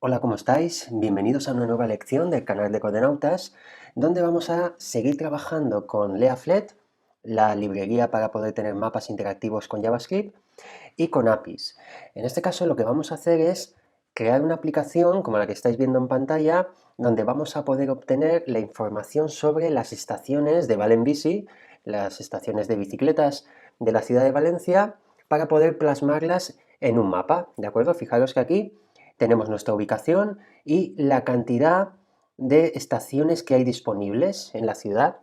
Hola, ¿cómo estáis? Bienvenidos a una nueva lección del canal de Codenautas, donde vamos a seguir trabajando con Leaflet, la librería para poder tener mapas interactivos con JavaScript, y con APIs. En este caso lo que vamos a hacer es crear una aplicación como la que estáis viendo en pantalla, donde vamos a poder obtener la información sobre las estaciones de Valenbici, las estaciones de bicicletas de la ciudad de Valencia, para poder plasmarlas en un mapa, ¿de acuerdo? Fijaros que aquí tenemos nuestra ubicación y la cantidad de estaciones que hay disponibles en la ciudad.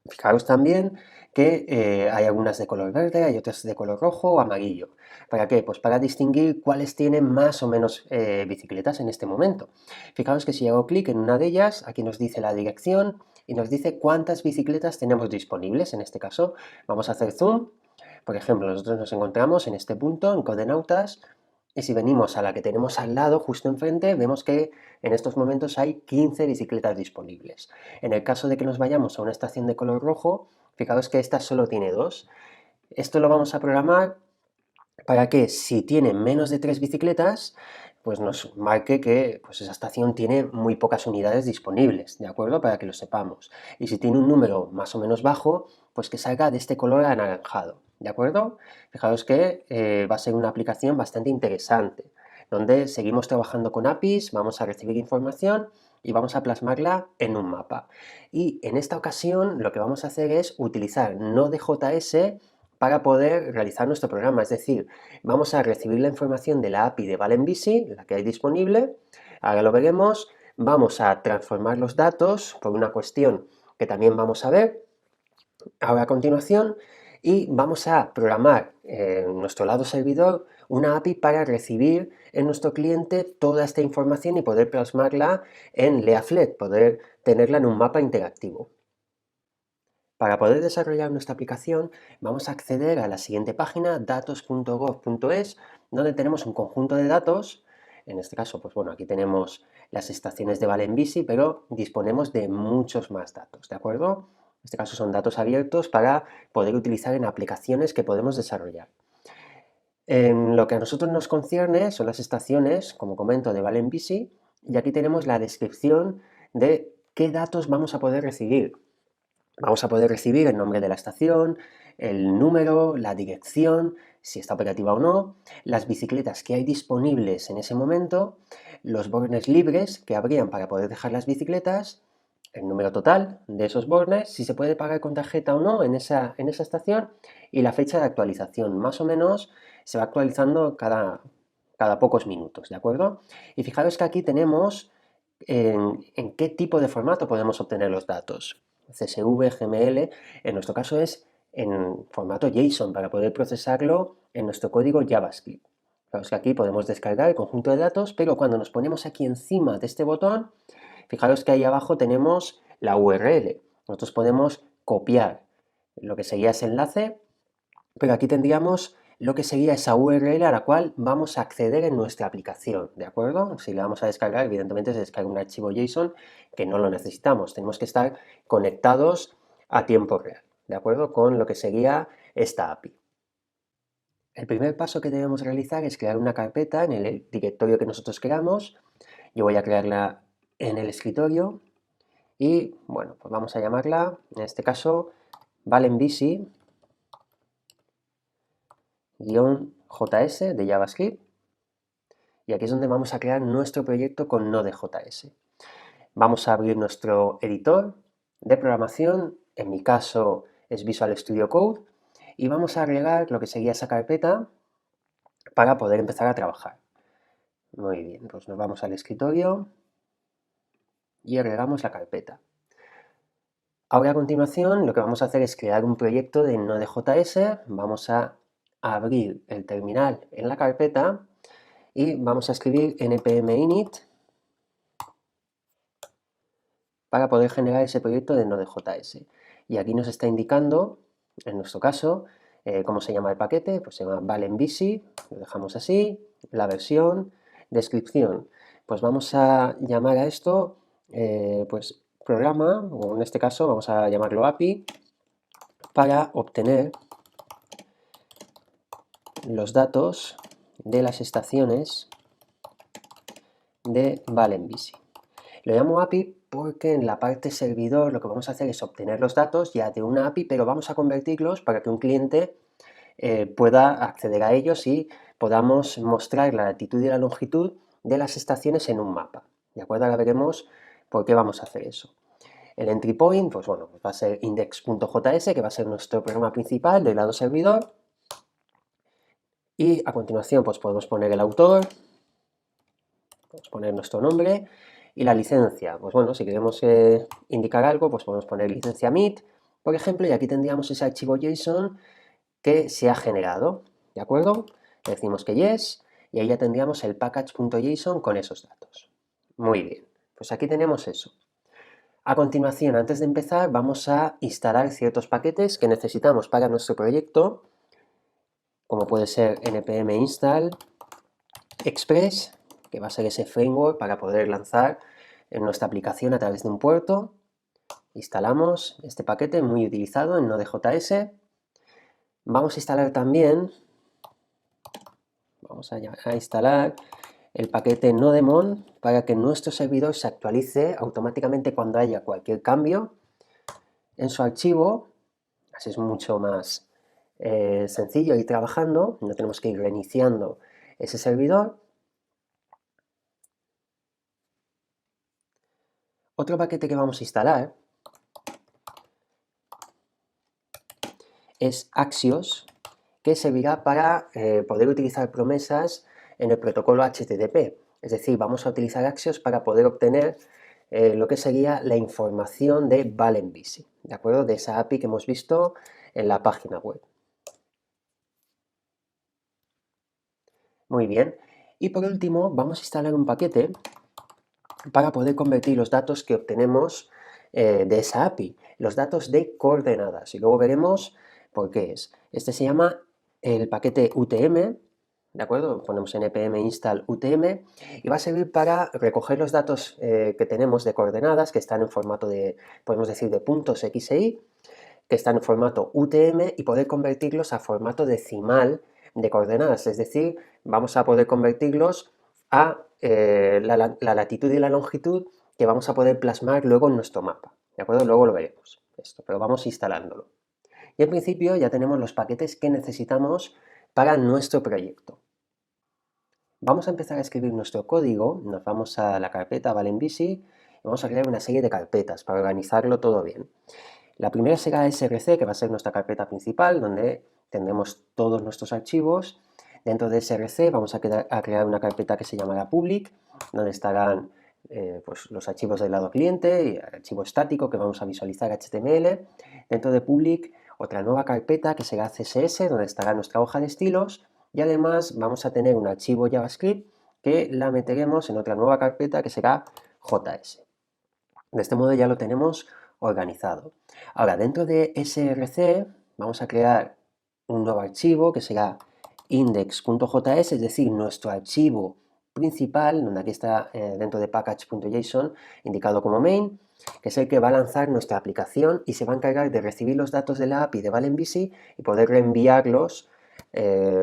Fijaros también que hay algunas de color verde, hay otras de color rojo o amarillo. ¿Para qué? Pues para distinguir cuáles tienen más o menos bicicletas en este momento. Fijaros que si hago clic en una de ellas, aquí nos dice la dirección y nos dice cuántas bicicletas tenemos disponibles. En este caso vamos a hacer zoom. Por ejemplo, nosotros nos encontramos en este punto, en Codenautas, y si venimos a la que tenemos al lado, justo enfrente, vemos que en estos momentos hay 15 bicicletas disponibles. En el caso de que nos vayamos a una estación de color rojo, fijaos que esta solo tiene 2. Esto lo vamos a programar para que si tiene menos de 3 bicicletas, pues nos marque que pues esa estación tiene muy pocas unidades disponibles, ¿de acuerdo? Para que lo sepamos. Y si tiene un número más o menos bajo, pues que salga de este color anaranjado, ¿de acuerdo? Fijaos que va a ser una aplicación bastante interesante, donde seguimos trabajando con APIs, vamos a recibir información y vamos a plasmarla en un mapa. Y en esta ocasión lo que vamos a hacer es utilizar Node.js para poder realizar nuestro programa. Es decir, vamos a recibir la información de la API de Valenbici, la que hay disponible, ahora lo veremos, vamos a transformar los datos por una cuestión que también vamos a ver ahora a continuación y vamos a programar en nuestro lado servidor una API para recibir en nuestro cliente toda esta información y poder plasmarla en Leaflet, poder tenerla en un mapa interactivo. Para poder desarrollar nuestra aplicación, vamos a acceder a la siguiente página, datos.gov.es, donde tenemos un conjunto de datos. En este caso, pues bueno, aquí tenemos las estaciones de Valenbici, pero disponemos de muchos más datos, ¿de acuerdo? En este caso son datos abiertos para poder utilizar en aplicaciones que podemos desarrollar. En lo que a nosotros nos concierne son las estaciones, como comento, de Valenbici, y aquí tenemos la descripción de qué datos vamos a poder recibir. Vamos a poder recibir el nombre de la estación, el número, la dirección, si está operativa o no, las bicicletas que hay disponibles en ese momento, los bornes libres que habrían para poder dejar las bicicletas, el número total de esos bornes, si se puede pagar con tarjeta o no en esa estación y la fecha de actualización. Más o menos se va actualizando cada pocos minutos, ¿de acuerdo? Y fijaros que aquí tenemos en qué tipo de formato podemos obtener los datos. CSV, GML, en nuestro caso es en formato JSON para poder procesarlo en nuestro código JavaScript. Fijaos que aquí podemos descargar el conjunto de datos, pero cuando nos ponemos aquí encima de este botón, fijaros que ahí abajo tenemos la URL. Nosotros podemos copiar lo que sería ese enlace, pero aquí tendríamos lo que sería esa URL a la cual vamos a acceder en nuestra aplicación, ¿de acuerdo? Si la vamos a descargar, evidentemente se descarga un archivo JSON que no lo necesitamos. Tenemos que estar conectados a tiempo real, ¿de acuerdo? Con lo que sería esta API. El primer paso que debemos realizar es crear una carpeta en el directorio que nosotros queramos. Yo voy a crearla en el escritorio y, bueno, pues vamos a llamarla, en este caso, Valenbici -js de JavaScript, y aquí es donde vamos a crear nuestro proyecto con Node.js. Vamos a abrir nuestro editor de programación, en mi caso es Visual Studio Code, y vamos a agregar lo que sería esa carpeta para poder empezar a trabajar. Muy bien, pues nos vamos al escritorio y agregamos la carpeta. Ahora a continuación lo que vamos a hacer es crear un proyecto de Node.js, vamos a abrir el terminal en la carpeta y vamos a escribir npm init para poder generar ese proyecto de Node.js. Y aquí nos está indicando, en nuestro caso, cómo se llama el paquete, pues se llama Valenbici, lo dejamos así, la versión, descripción. Pues vamos a llamar a esto, pues programa, o en este caso vamos a llamarlo API, para obtener los datos de las estaciones de Valenvisi. Lo llamo API porque en la parte servidor lo que vamos a hacer es obtener los datos ya de una API, pero vamos a convertirlos para que un cliente pueda acceder a ellos y podamos mostrar la latitud y la longitud de las estaciones en un mapa. ¿De acuerdo? Ahora veremos por qué vamos a hacer eso. El entry point, pues bueno, va a ser index.js, que va a ser nuestro programa principal del lado servidor. Y a continuación, pues podemos poner el autor, podemos poner nuestro nombre y la licencia. Pues bueno, si queremos indicar algo, pues podemos poner licencia MIT, por ejemplo, y aquí tendríamos ese archivo JSON que se ha generado, ¿de acuerdo? Le decimos que yes, y ahí ya tendríamos el package.json con esos datos. Muy bien, pues aquí tenemos eso. A continuación, antes de empezar, vamos a instalar ciertos paquetes que necesitamos para nuestro proyecto, como puede ser npm install express, que va a ser ese framework para poder lanzar en nuestra aplicación a través de un puerto. Instalamos este paquete muy utilizado en Node.js. Vamos a instalar también, vamos a instalar el paquete Nodemon para que nuestro servidor se actualice automáticamente cuando haya cualquier cambio en su archivo. Así es mucho más sencillo ir trabajando, no tenemos que ir reiniciando ese servidor. Otro paquete que vamos a instalar es Axios, que servirá para poder utilizar promesas en el protocolo HTTP. Es decir, vamos a utilizar Axios para poder obtener lo que sería la información de Valenvisi, ¿de acuerdo? De esa API que hemos visto en la página web. Muy bien. Y por último, vamos a instalar un paquete para poder convertir los datos que obtenemos de esa API, los datos de coordenadas. Y luego veremos por qué es. Este se llama el paquete UTM, ¿de acuerdo? Ponemos npm install UTM y va a servir para recoger los datos que tenemos de coordenadas, que están en formato de, podemos decir, de puntos X e Y, que están en formato UTM y poder convertirlos a formato decimal de coordenadas. Es decir, vamos a poder convertirlos a la latitud y la longitud que vamos a poder plasmar luego en nuestro mapa. ¿De acuerdo? Luego lo veremos, esto, pero vamos instalándolo. Y en principio ya tenemos los paquetes que necesitamos para nuestro proyecto. Vamos a empezar a escribir nuestro código, nos vamos a la carpeta Valenvisi y vamos a crear una serie de carpetas para organizarlo todo bien. La primera será src, que va a ser nuestra carpeta principal, donde tendremos todos nuestros archivos. Dentro de src vamos a crear una carpeta que se llamará public, donde estarán pues, los archivos del lado cliente y archivo estático que vamos a visualizar HTML. Dentro de public, otra nueva carpeta que será CSS, donde estará nuestra hoja de estilos. Y además vamos a tener un archivo JavaScript que la meteremos en otra nueva carpeta que será JS. De este modo ya lo tenemos organizado. Ahora, dentro de src vamos a crear un nuevo archivo que será index.js, es decir, nuestro archivo principal, donde aquí está dentro de package.json, indicado como main, que es el que va a lanzar nuestra aplicación y se va a encargar de recibir los datos de la API de Valenvisi y poder reenviarlos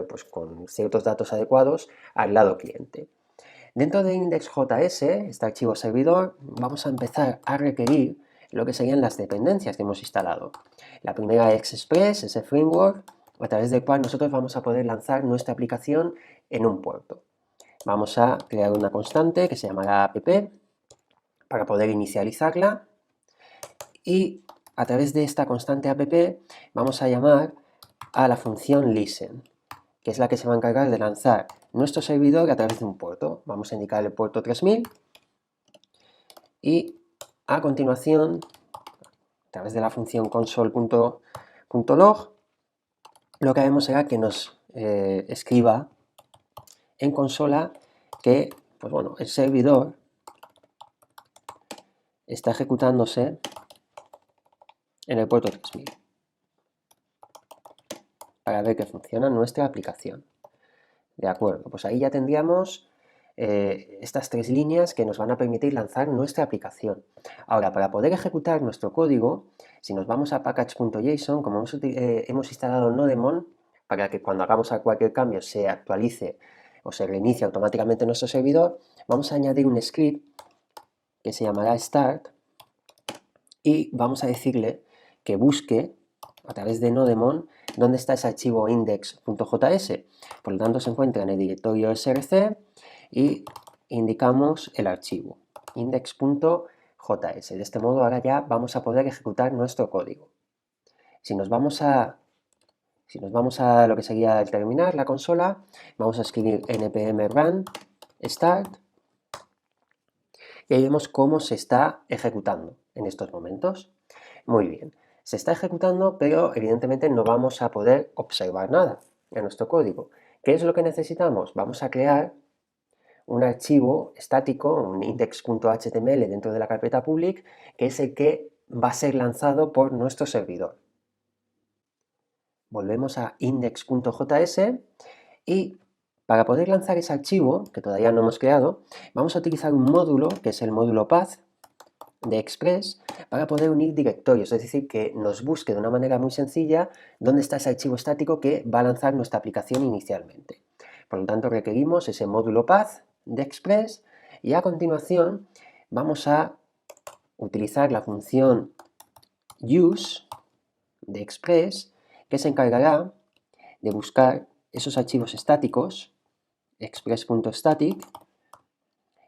pues con ciertos datos adecuados al lado cliente. Dentro de index.js, este archivo servidor, vamos a empezar a requerir lo que serían las dependencias que hemos instalado. La primera es Express, ese framework, a través del cual nosotros vamos a poder lanzar nuestra aplicación en un puerto. Vamos a crear una constante que se llamará app para poder inicializarla y a través de esta constante app vamos a llamar a la función listen, que es la que se va a encargar de lanzar nuestro servidor a través de un puerto. Vamos a indicar el puerto 3000 y a continuación, a través de la función console.log, lo que haremos será que nos escriba en consola que pues bueno, el servidor está ejecutándose en el puerto 3000 para ver que funciona nuestra aplicación. De acuerdo, pues ahí ya tendríamos estas tres líneas que nos van a permitir lanzar nuestra aplicación. Ahora, para poder ejecutar nuestro código, si nos vamos a package.json, como hemos instalado Nodemon, para que cuando hagamos cualquier cambio se actualice o se reinicia automáticamente nuestro servidor, vamos a añadir un script que se llamará start y vamos a decirle que busque a través de Nodemon dónde está ese archivo index.js. Por lo tanto, se encuentra en el directorio src y indicamos el archivo index.js. De este modo, ahora ya vamos a poder ejecutar nuestro código. Si nos vamos a lo que sería el terminal, la consola, vamos a escribir npm run start y ahí vemos cómo se está ejecutando en estos momentos. Muy bien, se está ejecutando, pero evidentemente no vamos a poder observar nada en nuestro código. ¿Qué es lo que necesitamos? Vamos a crear un archivo estático, un index.html dentro de la carpeta public, que es el que va a ser lanzado por nuestro servidor. Volvemos a index.js y para poder lanzar ese archivo, que todavía no hemos creado, vamos a utilizar un módulo, que es el módulo path de Express, para poder unir directorios, es decir, que nos busque de una manera muy sencilla dónde está ese archivo estático que va a lanzar nuestra aplicación inicialmente. Por lo tanto, requerimos ese módulo path de Express y a continuación vamos a utilizar la función use de Express, que se encargará de buscar esos archivos estáticos, express.static,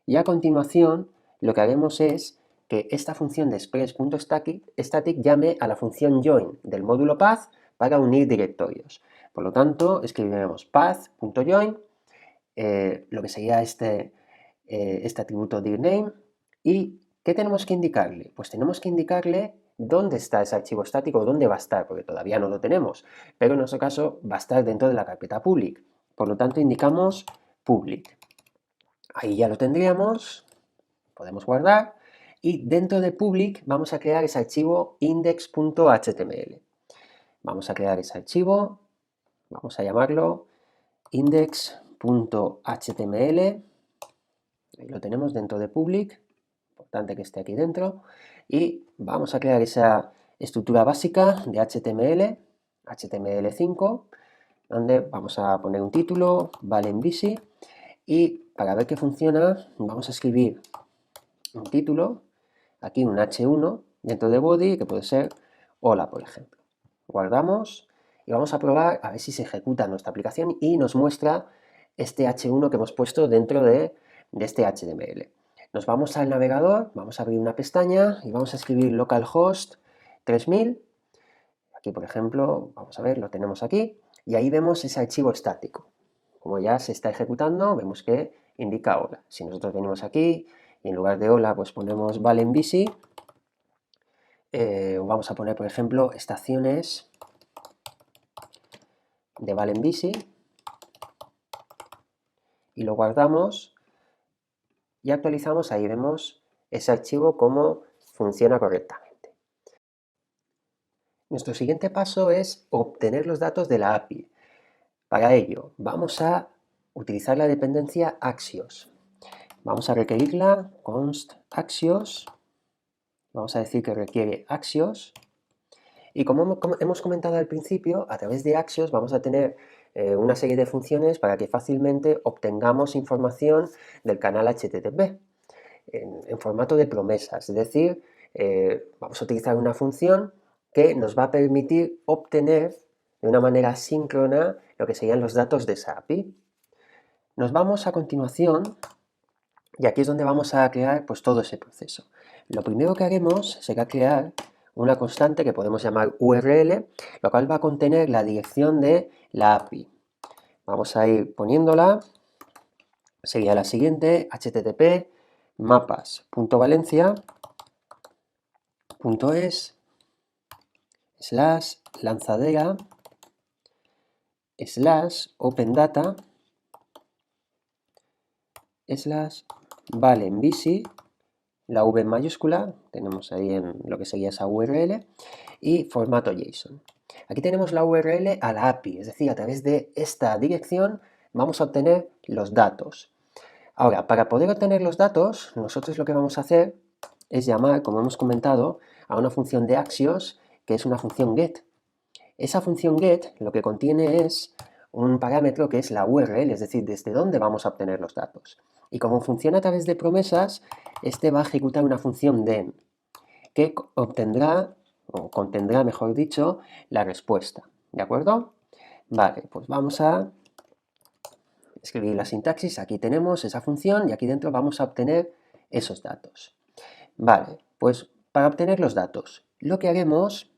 y a continuación lo que haremos es que esta función de express.static llame a la función join del módulo path para unir directorios. Por lo tanto, escribiremos path.join, lo que sería este atributo dirname, y ¿qué tenemos que indicarle? Pues tenemos que indicarle dónde está ese archivo estático, dónde va a estar, porque todavía no lo tenemos, pero en nuestro caso va a estar dentro de la carpeta public. Por lo tanto, indicamos public. Ahí ya lo tendríamos, podemos guardar, y dentro de public vamos a crear ese archivo index.html. Vamos a crear ese archivo, vamos a llamarlo index.html, ahí lo tenemos dentro de public, importante que esté aquí dentro, y vamos a crear esa estructura básica de HTML, HTML5, donde vamos a poner un título, valenvisi, y para ver que funciona vamos a escribir un título, aquí un H1 dentro de body, que puede ser hola, por ejemplo. Guardamos y vamos a probar a ver si se ejecuta nuestra aplicación y nos muestra este H1 que hemos puesto dentro de este HTML. Nos vamos al navegador, vamos a abrir una pestaña y vamos a escribir localhost 3000. Aquí, por ejemplo, vamos a ver, lo tenemos aquí y ahí vemos ese archivo estático. Como ya se está ejecutando, vemos que indica hola. Si nosotros venimos aquí y en lugar de hola, pues ponemos valenvisi, vamos a poner, por ejemplo, estaciones de valenvisi y lo guardamos y actualizamos, ahí vemos ese archivo cómo funciona correctamente. Nuestro siguiente paso es obtener los datos de la API. Para ello, vamos a utilizar la dependencia Axios. Vamos a requerirla const Axios. Vamos a decir que requiere Axios. Y como hemos comentado al principio, a través de Axios vamos a tener una serie de funciones para que fácilmente obtengamos información del canal HTTP en formato de promesas. Es decir, vamos a utilizar una función que nos va a permitir obtener de una manera síncrona lo que serían los datos de esa API. Nos vamos a continuación, y aquí es donde vamos a crear pues, todo ese proceso. Lo primero que haremos será crear una constante que podemos llamar URL, lo cual va a contener la dirección de la API. Vamos a ir poniéndola, sería la siguiente, http mapas.valencia.es /lanzadera /opendata /valenvisi, la V en mayúscula, tenemos ahí en lo que sería esa URL, y formato JSON. Aquí tenemos la URL a la API, es decir, a través de esta dirección vamos a obtener los datos. Ahora, para poder obtener los datos, nosotros lo que vamos a hacer es llamar, como hemos comentado, a una función de Axios, que es una función get. Esa función get lo que contiene es un parámetro que es la URL, es decir, desde dónde vamos a obtener los datos. Y como funciona a través de promesas, este va a ejecutar una función den que obtendrá, o contendrá, mejor dicho, la respuesta. ¿De acuerdo? Vale, pues vamos a escribir la sintaxis. Aquí tenemos esa función y aquí dentro vamos a obtener esos datos. Vale, pues para obtener los datos, lo que haremos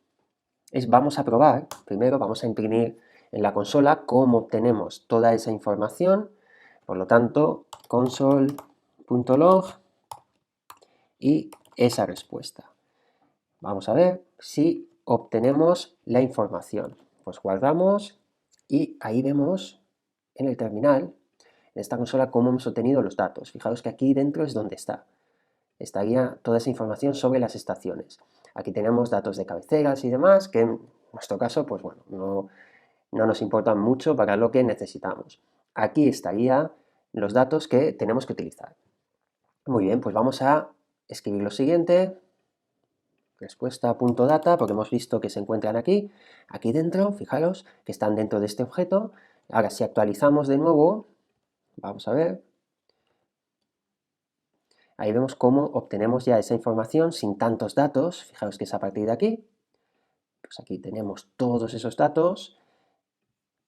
es vamos a probar, primero vamos a imprimir en la consola cómo obtenemos toda esa información, por lo tanto, console.log y esa respuesta. Vamos a ver si obtenemos la información. Pues guardamos y ahí vemos en el terminal, en esta consola, cómo hemos obtenido los datos. Fijaos que aquí dentro es donde estaría toda esa información sobre las estaciones. Aquí tenemos datos de cabeceras y demás, que en nuestro caso, pues bueno, no nos importan mucho para lo que necesitamos. Aquí estarían los datos que tenemos que utilizar. Muy bien, pues vamos a escribir lo siguiente. Respuesta.data, porque hemos visto que se encuentran aquí dentro, fijaros que están dentro de este objeto. Ahora, si actualizamos de nuevo, vamos a ver, ahí vemos cómo obtenemos ya esa información sin tantos datos. Fijaros que es a partir de aquí. Pues aquí tenemos todos esos datos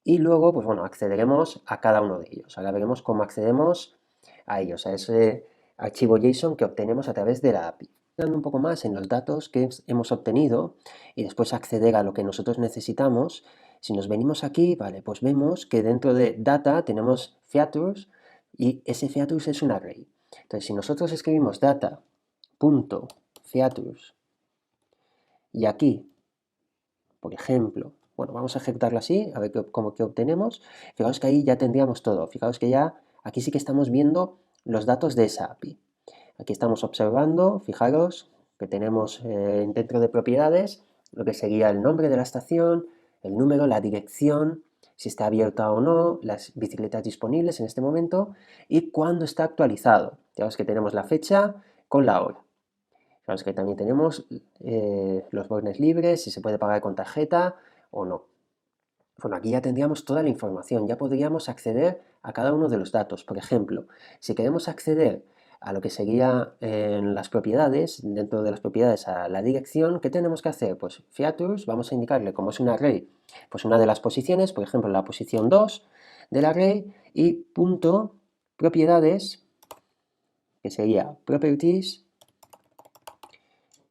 y luego, pues bueno, accederemos a cada uno de ellos. Ahora veremos cómo accedemos a ellos, a ese archivo JSON que obtenemos a través de la API. Dando un poco más en los datos que hemos obtenido y después acceder a lo que nosotros necesitamos. Si nos venimos aquí, vale, pues vemos que dentro de data tenemos features y ese features es un array. Entonces, si nosotros escribimos data.features y aquí, por ejemplo, bueno, vamos a ejecutarlo así, a ver qué obtenemos. Fijaos que ahí ya tendríamos todo. Fijaos que ya aquí sí que estamos viendo los datos de esa API. Aquí estamos observando, fijaros, que tenemos dentro de propiedades lo que sería el nombre de la estación, el número, la dirección, si está abierta o no, las bicicletas disponibles en este momento y cuándo está actualizado. Fijaos que tenemos la fecha con la hora. Fijaos que también tenemos los bornes libres, si se puede pagar con tarjeta o no. Bueno, aquí ya tendríamos toda la información, ya podríamos acceder a cada uno de los datos. Por ejemplo, si queremos acceder a lo que sería en las propiedades, dentro de las propiedades a la dirección, ¿qué tenemos que hacer? Pues features, vamos a indicarle como es un array, pues una de las posiciones, por ejemplo, la posición 2 del array y punto propiedades, que sería properties,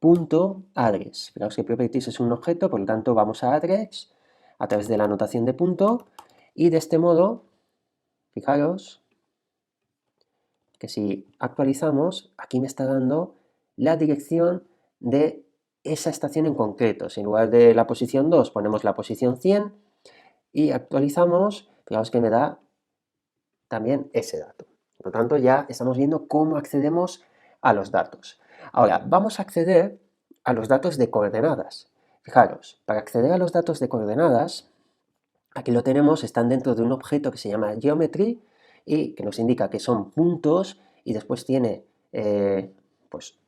punto address. Fijaos que properties es un objeto, por lo tanto vamos a address a través de la anotación de punto y de este modo, fijaros que si actualizamos, aquí me está dando la dirección de esa estación en concreto. Si en lugar de la posición 2 ponemos la posición 100 y actualizamos, fijaos que me da también ese dato. Por lo tanto, ya estamos viendo cómo accedemos a los datos. Ahora, vamos a acceder a los datos de coordenadas. Fijaros, para acceder a los datos de coordenadas, aquí lo tenemos, están dentro de un objeto que se llama geometry y que nos indica que son puntos y después tiene pues,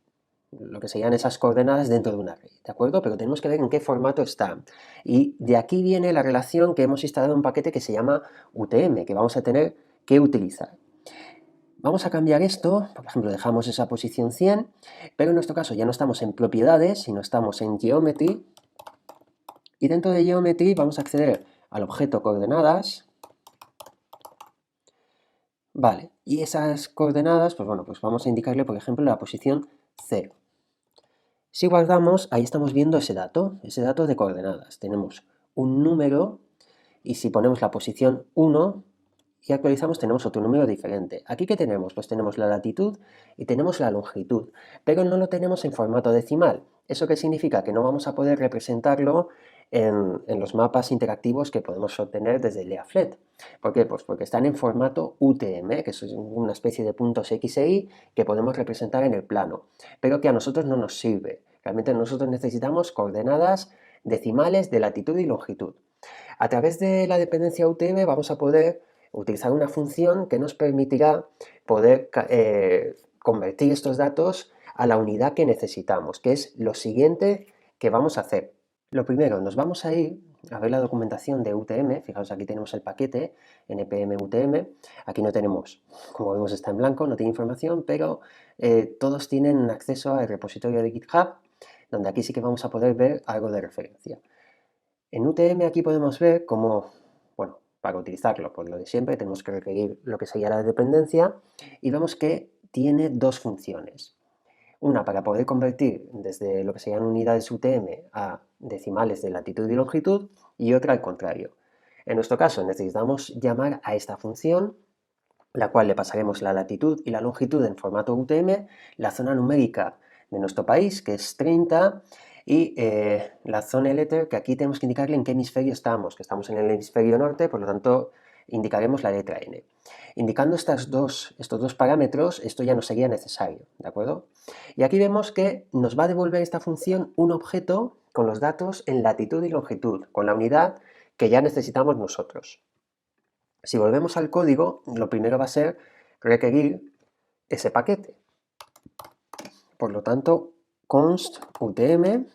lo que serían esas coordenadas dentro de un array, ¿de acuerdo? Pero tenemos que ver en qué formato está. Y de aquí viene la relación que hemos instalado en un paquete que se llama UTM, que vamos a tener que utilizar. Vamos a cambiar esto, por ejemplo, dejamos esa posición 100, pero en nuestro caso ya no estamos en propiedades, sino estamos en geometry, y dentro de geometry vamos a acceder al objeto coordenadas, vale, y esas coordenadas, pues bueno, pues vamos a indicarle, por ejemplo, la posición 0. Si guardamos, ahí estamos viendo ese dato de coordenadas. Tenemos un número y si ponemos la posición 1 y actualizamos tenemos otro número diferente. ¿Aquí qué tenemos? Pues tenemos la latitud y tenemos la longitud, pero no lo tenemos en formato decimal. ¿Eso qué significa? Que no vamos a poder representarlo en los mapas interactivos que podemos obtener desde Leaflet. ¿Por qué? Pues porque están en formato UTM, que es una especie de puntos X e Y que podemos representar en el plano, pero que a nosotros no nos sirve. Realmente nosotros necesitamos coordenadas decimales de latitud y longitud. A través de la dependencia UTM vamos a poder utilizar una función que nos permitirá poder convertir estos datos a la unidad que necesitamos, que es lo siguiente que vamos a hacer. Lo primero, nos vamos a ir a ver la documentación de UTM. Fijaos, aquí tenemos el paquete npm UTM. Aquí no tenemos, como vemos está en blanco, no tiene información, pero todos tienen acceso al repositorio de GitHub, donde aquí sí que vamos a poder ver algo de referencia. En UTM aquí podemos ver cómo, bueno, para utilizarlo, pues lo de siempre, tenemos que requerir lo que sería la dependencia y vemos que tiene dos funciones. Una para poder convertir desde lo que serían unidades UTM a decimales de latitud y longitud y otra al contrario. En nuestro caso necesitamos llamar a esta función, la cual le pasaremos la latitud y la longitud en formato UTM, la zona numérica de nuestro país, que es 30, y la zona letter, que aquí tenemos que indicarle en qué hemisferio estamos, que estamos en el hemisferio norte, por lo tanto indicaremos la letra N. Indicando estos dos parámetros, esto ya no sería necesario, ¿de acuerdo? Y aquí vemos que nos va a devolver esta función un objeto con los datos en latitud y longitud, con la unidad que ya necesitamos nosotros. Si volvemos al código, lo primero va a ser requerir ese paquete. Por lo tanto, const UTM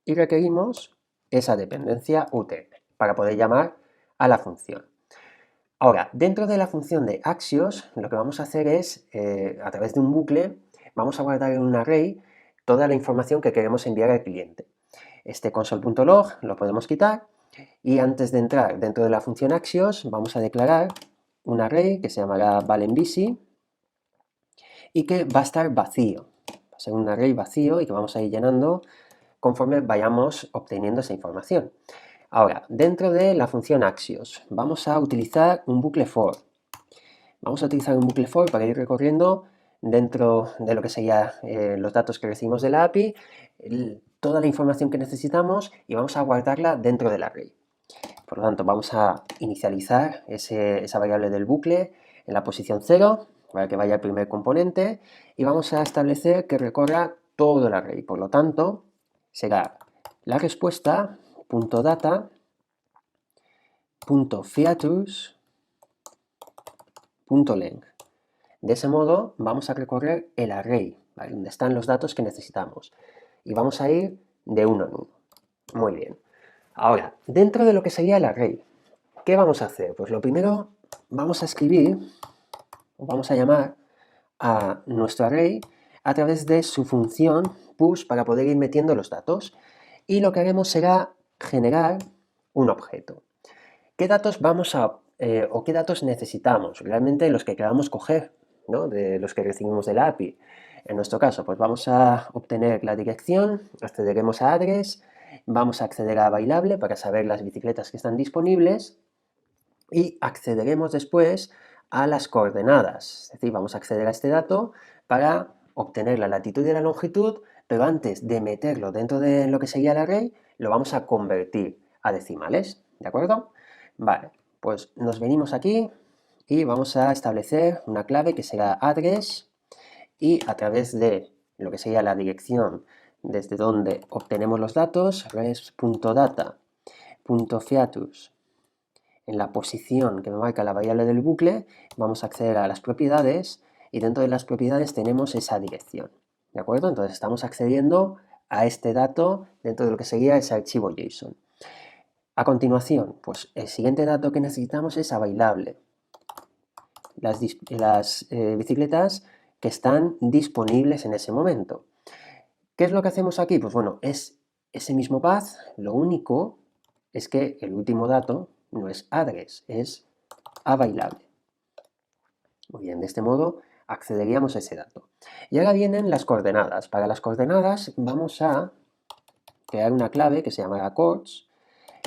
y requerimos esa dependencia UTM para poder llamar a la función. Ahora, dentro de la función de Axios, lo que vamos a hacer es, a través de un bucle, vamos a guardar en un array toda la información que queremos enviar al cliente. Este console.log lo podemos quitar y antes de entrar dentro de la función Axios, vamos a declarar un array que se llamará valenBusy y que va a estar vacío. Va a ser un array vacío y que vamos a ir llenando conforme vayamos obteniendo esa información. Ahora, dentro de la función Axios, vamos a utilizar un bucle for. Vamos a utilizar un bucle for para ir recorriendo dentro de lo que serían los datos que recibimos de la API, toda la información que necesitamos y vamos a guardarla dentro del array. Por lo tanto, vamos a inicializar esa variable del bucle en la posición 0 para que vaya el primer componente y vamos a establecer que recorra todo el array. Por lo tanto, será la respuesta .data .features.length. De ese modo vamos a recorrer el array, ¿vale?, donde están los datos que necesitamos y vamos a ir de uno en uno. Muy bien. Ahora, dentro de lo que sería el array, ¿qué vamos a hacer? Pues lo primero, vamos a escribir, o vamos a llamar a nuestro array a través de su función push para poder ir metiendo los datos. Y lo que haremos será generar un objeto. ¿Qué datos vamos a, o qué datos necesitamos? Realmente los que queramos coger, ¿no?, de los que recibimos de la API. En nuestro caso, pues vamos a obtener la dirección, accederemos a address, vamos a acceder a bailable para saber las bicicletas que están disponibles y accederemos después a las coordenadas. Es decir, vamos a acceder a este dato para obtener la latitud y la longitud, pero antes de meterlo dentro de lo que sería el array, lo vamos a convertir a decimales, ¿de acuerdo? Vale, pues nos venimos aquí y vamos a establecer una clave que será address y a través de lo que sería la dirección desde donde obtenemos los datos, res.data.features, en la posición que me marca la variable del bucle, vamos a acceder a las propiedades y dentro de las propiedades tenemos esa dirección, ¿de acuerdo? Entonces estamos accediendo a este dato dentro de lo que sería ese archivo JSON. A continuación, pues el siguiente dato que necesitamos es a bailable. Las bicicletas que están disponibles en ese momento. ¿Qué es lo que hacemos aquí? Pues bueno, es ese mismo path, lo único es que el último dato no es address, es available. Muy bien, de este modo accederíamos a ese dato. Y ahora vienen las coordenadas. Para las coordenadas vamos a crear una clave que se llamará coords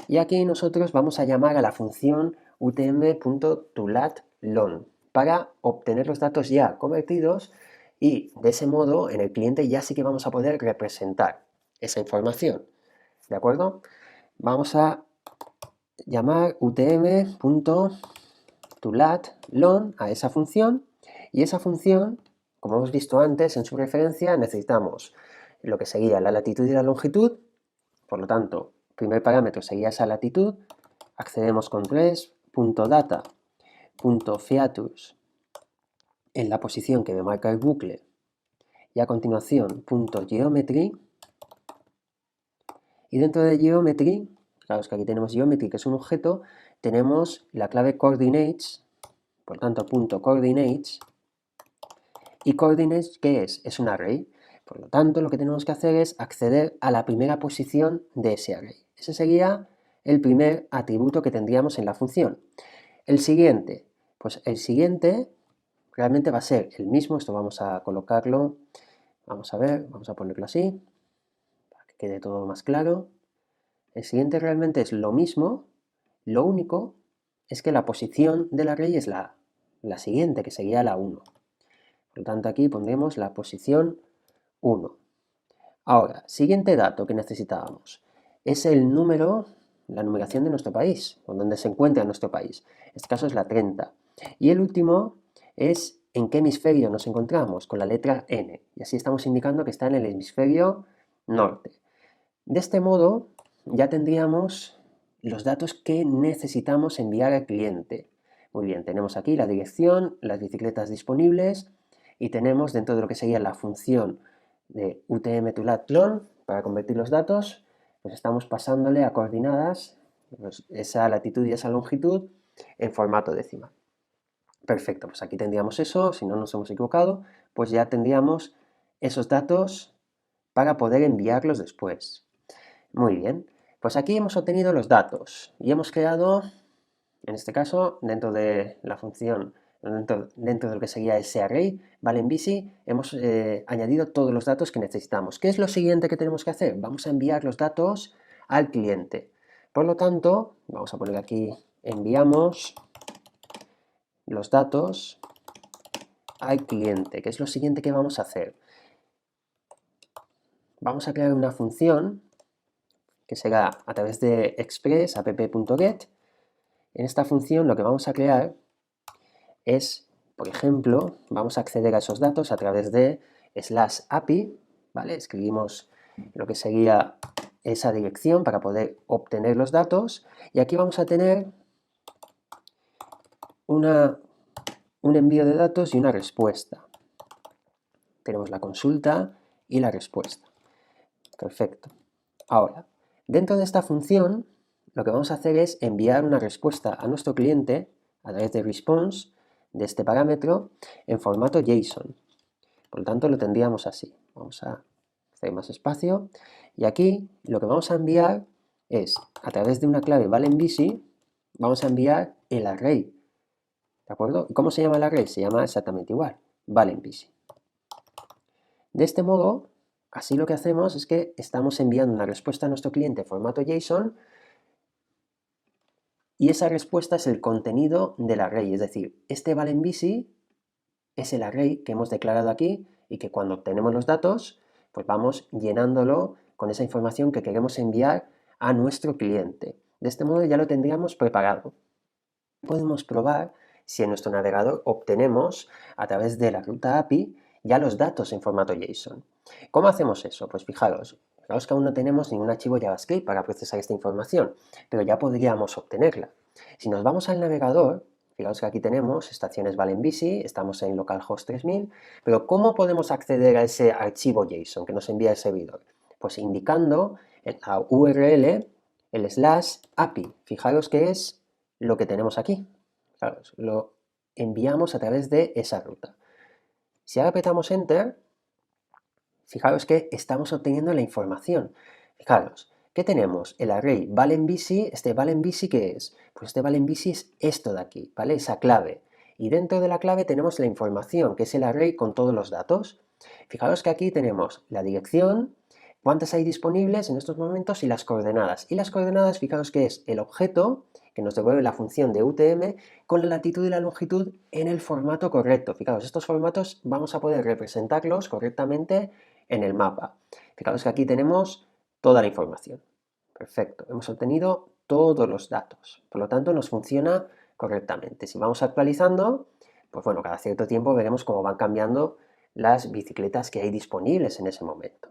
y aquí nosotros vamos a llamar a la función utm.toLat_long para obtener los datos ya convertidos y de ese modo en el cliente ya sí que vamos a poder representar esa información. ¿De acuerdo? Vamos a llamar utm.toLat_long a esa función y esa función, como hemos visto antes en su referencia, necesitamos lo que sería la latitud y la longitud. Por lo tanto, primer parámetro sería esa latitud, accedemos con res.data.features en la posición que me marca el bucle y a continuación .geometry y dentro de geometry Fijaos que aquí tenemos geometry, que es un objeto, tenemos la clave coordinates, por tanto punto coordinates, y coordinates, ¿qué es? Es un array. Por lo tanto, lo que tenemos que hacer es acceder a la primera posición de ese array. Ese sería el primer atributo que tendríamos en la función. El siguiente, pues el siguiente realmente va a ser el mismo. Esto vamos a colocarlo, vamos a ver, vamos a ponerlo así, para que quede todo más claro. El siguiente realmente es lo mismo, lo único es que la posición del array es la siguiente, que sería la 1. Por lo tanto, aquí pondremos la posición 1. Ahora, siguiente dato que necesitábamos es el número, la numeración de nuestro país, o donde se encuentra nuestro país. En este caso es la 30. Y el último es en qué hemisferio nos encontramos, con la letra N. Y así estamos indicando que está en el hemisferio norte. De este modo, ya tendríamos los datos que necesitamos enviar al cliente. Muy bien, tenemos aquí la dirección, las bicicletas disponibles y tenemos dentro de lo que sería la función de UTM-to-lat-lon para convertir los datos, pues estamos pasándole a coordenadas pues esa latitud y esa longitud en formato decimal. Perfecto, pues aquí tendríamos eso, si no nos hemos equivocado, pues ya tendríamos esos datos para poder enviarlos después. Muy bien, pues aquí hemos obtenido los datos y hemos creado, en este caso, dentro de la función, dentro de lo que sería ese array, valenBC, hemos añadido todos los datos que necesitamos. ¿Qué es lo siguiente que tenemos que hacer? Vamos a enviar los datos al cliente. Por lo tanto, vamos a poner aquí, enviamos los datos al cliente. ¿Qué es lo siguiente que vamos a hacer? Vamos a crear una función que será a través de express app.get. En esta función lo que vamos a crear es, por ejemplo, vamos a acceder a esos datos a través de /API, ¿vale? Escribimos lo que sería esa dirección para poder obtener los datos y aquí vamos a tener un envío de datos y una respuesta. Tenemos la consulta y la respuesta. Perfecto. Ahora, dentro de esta función, lo que vamos a hacer es enviar una respuesta a nuestro cliente a través de response de este parámetro en formato JSON. Por lo tanto, lo tendríamos así. Vamos a hacer más espacio. Y aquí lo que vamos a enviar es, a través de una clave valenBC, vamos a enviar el array. ¿De acuerdo? ¿Y cómo se llama el array? Se llama exactamente igual, valenBC. De este modo, así lo que hacemos es que estamos enviando una respuesta a nuestro cliente en formato JSON y esa respuesta es el contenido del array, es decir, este valenBC es el array que hemos declarado aquí y que cuando obtenemos los datos, pues vamos llenándolo con esa información que queremos enviar a nuestro cliente. De este modo ya lo tendríamos preparado. Podemos probar si en nuestro navegador obtenemos a través de la ruta API ya los datos en formato JSON. ¿Cómo hacemos eso? Pues fijaros que aún no tenemos ningún archivo JavaScript para procesar esta información, pero ya podríamos obtenerla. Si nos vamos al navegador, fijaos que aquí tenemos estaciones valenBC, estamos en localhost 3000, pero ¿cómo podemos acceder a ese archivo JSON que nos envía el servidor? Pues indicando en la URL el /API. Fijaros que es lo que tenemos aquí. Claro, lo enviamos a través de esa ruta. Si ahora apretamos Enter, fijaros que estamos obteniendo la información. Fijaros, ¿qué tenemos? El array valenBC. ¿Este valenBC qué es? Pues este valenBC es esto de aquí, ¿vale? Esa clave. Y dentro de la clave tenemos la información, que es el array con todos los datos. Fijaros que aquí tenemos la dirección, cuántas hay disponibles en estos momentos y las coordenadas. Y las coordenadas, fijaros que es el objeto que nos devuelve la función de UTM con la latitud y la longitud en el formato correcto. Fijaos, estos formatos vamos a poder representarlos correctamente en el mapa. Fijaos que aquí tenemos toda la información. Perfecto, hemos obtenido todos los datos. Por lo tanto, nos funciona correctamente. Si vamos actualizando, pues bueno, cada cierto tiempo veremos cómo van cambiando las bicicletas que hay disponibles en ese momento.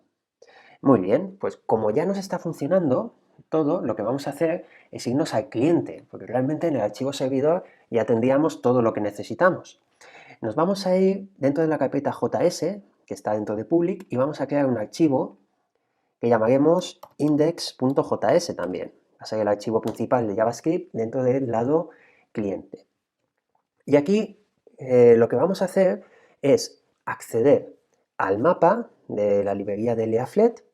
Muy bien, pues como ya nos está funcionando todo, lo que vamos a hacer es irnos al cliente, porque realmente en el archivo servidor ya tendríamos todo lo que necesitamos. Nos vamos a ir dentro de la carpeta JS, que está dentro de public, y vamos a crear un archivo que llamaremos index.js también. va a ser el archivo principal de JavaScript dentro del lado cliente. Y aquí lo que vamos a hacer es acceder al mapa de la librería de Leaflet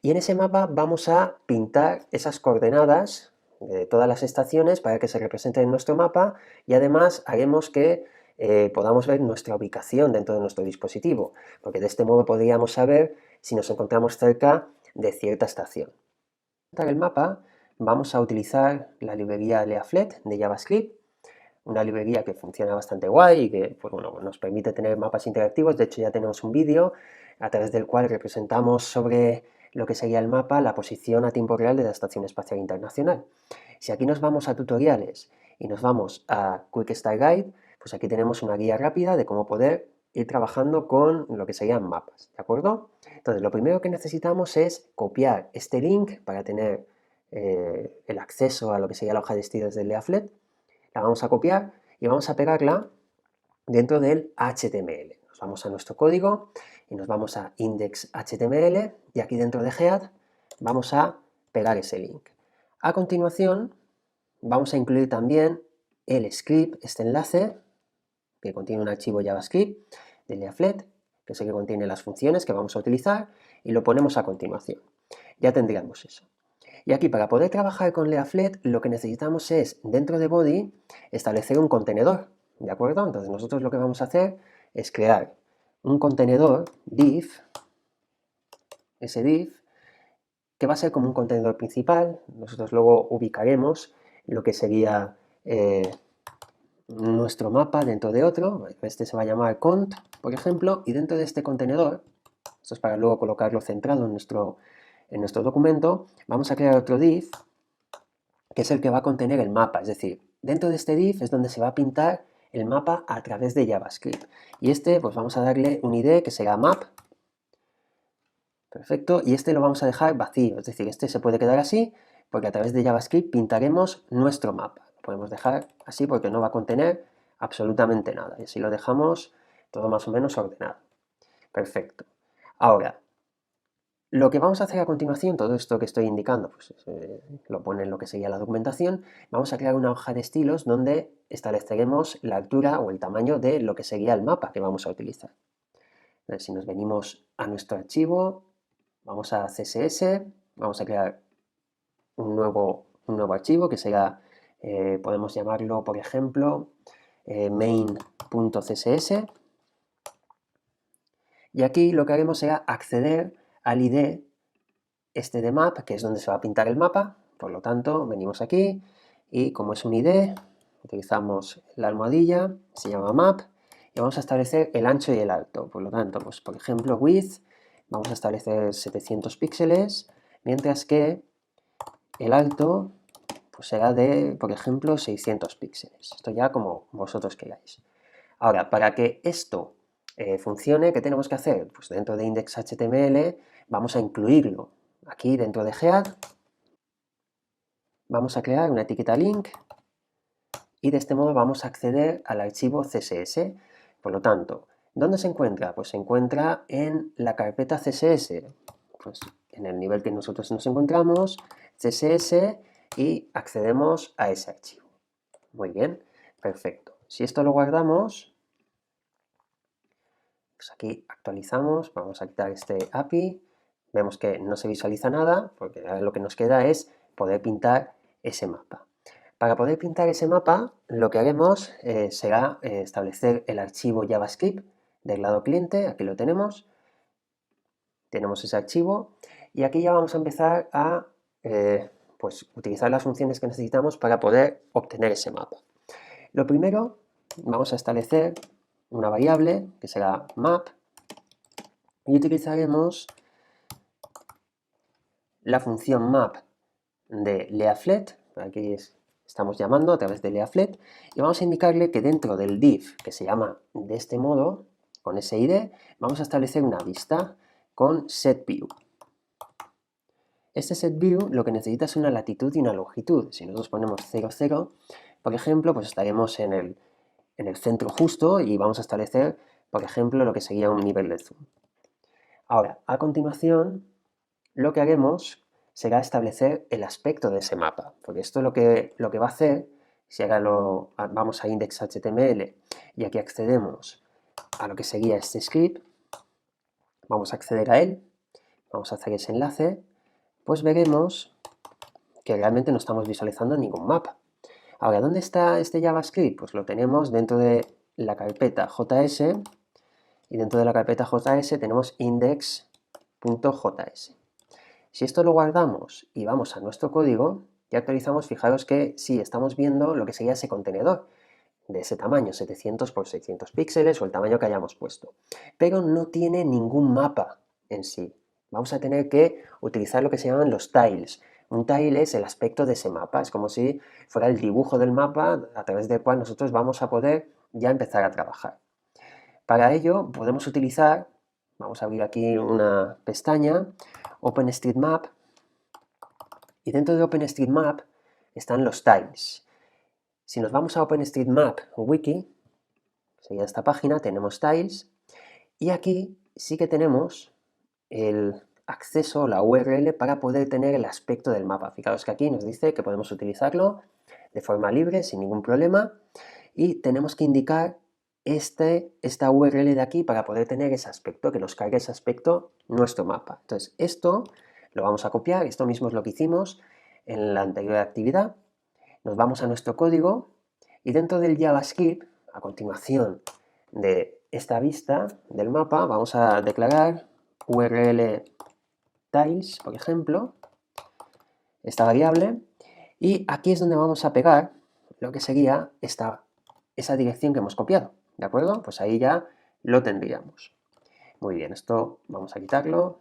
y en ese mapa vamos a pintar esas coordenadas de todas las estaciones para que se representen en nuestro mapa y además haremos que podamos ver nuestra ubicación dentro de nuestro dispositivo, porque de este modo podríamos saber si nos encontramos cerca de cierta estación. Para el mapa vamos a utilizar la librería Leaflet de JavaScript, una librería que funciona bastante guay y que pues, bueno, nos permite tener mapas interactivos. De hecho ya tenemos un vídeo a través del cual representamos sobre lo que sería el mapa, la posición a tiempo real de la Estación Espacial Internacional. Si aquí nos vamos a tutoriales y nos vamos a Quick Start Guide, pues aquí tenemos una guía rápida de cómo poder ir trabajando con lo que serían mapas, ¿de acuerdo? Entonces, lo primero que necesitamos es copiar este link para tener el acceso a lo que sería la hoja de estilos del Leaflet. La vamos a copiar y vamos a pegarla dentro del HTML. Nos vamos a nuestro código y nos vamos a index.html y aquí dentro de Head vamos a pegar ese link. A continuación vamos a incluir también el script, este enlace, que contiene un archivo JavaScript de Leaflet, que es el que contiene las funciones que vamos a utilizar, y lo ponemos a continuación. Ya tendríamos eso. Y aquí para poder trabajar con Leaflet lo que necesitamos es, dentro de body, establecer un contenedor, ¿de acuerdo? Entonces nosotros lo que vamos a hacer es crear un contenedor div, ese div, que va a ser como un contenedor principal. Nosotros luego ubicaremos lo que sería nuestro mapa dentro de otro. Este se va a llamar cont, por ejemplo, y dentro de este contenedor, esto es para luego colocarlo centrado en nuestro documento, vamos a crear otro div que es el que va a contener el mapa, es decir, dentro de este div es donde se va a pintar el mapa a través de JavaScript. Y este, pues vamos a darle un ID que será map. Perfecto, y este lo vamos a dejar vacío, es decir, este se puede quedar así porque a través de JavaScript pintaremos nuestro mapa. Lo podemos dejar así porque no va a contener absolutamente nada. Y así lo dejamos todo más o menos ordenado. Perfecto. Ahora, lo que vamos a hacer a continuación, todo esto que estoy indicando, pues lo pone en lo que sería la documentación. Vamos a crear una hoja de estilos donde estableceremos la altura o el tamaño de lo que sería el mapa que vamos a utilizar. Entonces, si nos venimos a nuestro archivo, vamos a CSS, vamos a crear un nuevo archivo que será, podemos llamarlo, por ejemplo, main.css. Y aquí lo que haremos será acceder al ID este de map, que es donde se va a pintar el mapa. Por lo tanto, venimos aquí y como es un ID, utilizamos la almohadilla, se llama map, y vamos a establecer el ancho y el alto. Por lo tanto, pues por ejemplo, width, vamos a establecer 700 píxeles, mientras que el alto pues será de, por ejemplo, 600 píxeles. Esto ya como vosotros queráis. Ahora, para que esto funcione, ¿qué tenemos que hacer? Pues dentro de index.html vamos a incluirlo. Aquí dentro de Head vamos a crear una etiqueta link y de este modo vamos a acceder al archivo CSS. Por lo tanto, ¿dónde se encuentra? Pues se encuentra en la carpeta CSS, pues en el nivel que nosotros nos encontramos, CSS, y accedemos a ese archivo. Muy bien, perfecto. Si esto lo guardamos, pues aquí actualizamos, vamos a quitar este API, vemos que no se visualiza nada, porque ahora lo que nos queda es poder pintar ese mapa. Para poder pintar ese mapa, lo que haremos será establecer el archivo JavaScript del lado cliente, aquí lo tenemos ese archivo, y aquí ya vamos a empezar a pues, utilizar las funciones que necesitamos para poder obtener ese mapa. Lo primero, vamos a establecer una variable que será map y utilizaremos la función map de Leaflet, aquí estamos llamando a través de Leaflet, y vamos a indicarle que dentro del div, que se llama de este modo, con ese ID, vamos a establecer una vista con setView. Este setView lo que necesita es una latitud y una longitud. Si nosotros ponemos 0, 0, por ejemplo, pues estaremos en el centro justo y vamos a establecer, por ejemplo, lo que sería un nivel de zoom. Ahora, a continuación, lo que haremos será establecer el aspecto de ese mapa, porque esto lo que va a hacer, si ahora vamos a index.html y aquí accedemos a lo que sería este script, vamos a acceder a él, vamos a hacer ese enlace, pues veremos que realmente no estamos visualizando ningún mapa. Ahora, ¿dónde está este JavaScript? Pues lo tenemos dentro de la carpeta JS, y dentro de la carpeta JS tenemos index.js. Si esto lo guardamos y vamos a nuestro código y actualizamos, fijaros que sí, estamos viendo lo que sería ese contenedor de ese tamaño, 700 por 600 píxeles o el tamaño que hayamos puesto, pero no tiene ningún mapa en sí. Vamos a tener que utilizar lo que se llaman los tiles. Un tile es el aspecto de ese mapa, es como si fuera el dibujo del mapa a través del cual nosotros vamos a poder ya empezar a trabajar. Para ello podemos utilizar, vamos a abrir aquí una pestaña, OpenStreetMap, y dentro de OpenStreetMap están los tiles. Si nos vamos a OpenStreetMap Wiki, sería esta página, tenemos tiles, y aquí sí que tenemos el acceso, la URL, para poder tener el aspecto del mapa. Fijaos que aquí nos dice que podemos utilizarlo de forma libre, sin ningún problema, y tenemos que indicar esta URL de aquí para poder tener ese aspecto, que nos cargue ese aspecto nuestro mapa. Entonces, esto lo vamos a copiar, esto mismo es lo que hicimos en la anterior actividad. Nos vamos a nuestro código y dentro del JavaScript, a continuación de esta vista del mapa, vamos a declarar URL tiles, por ejemplo, esta variable, y aquí es donde vamos a pegar lo que sería esa dirección que hemos copiado, ¿de acuerdo? Pues ahí ya lo tendríamos. Muy bien, esto vamos a quitarlo,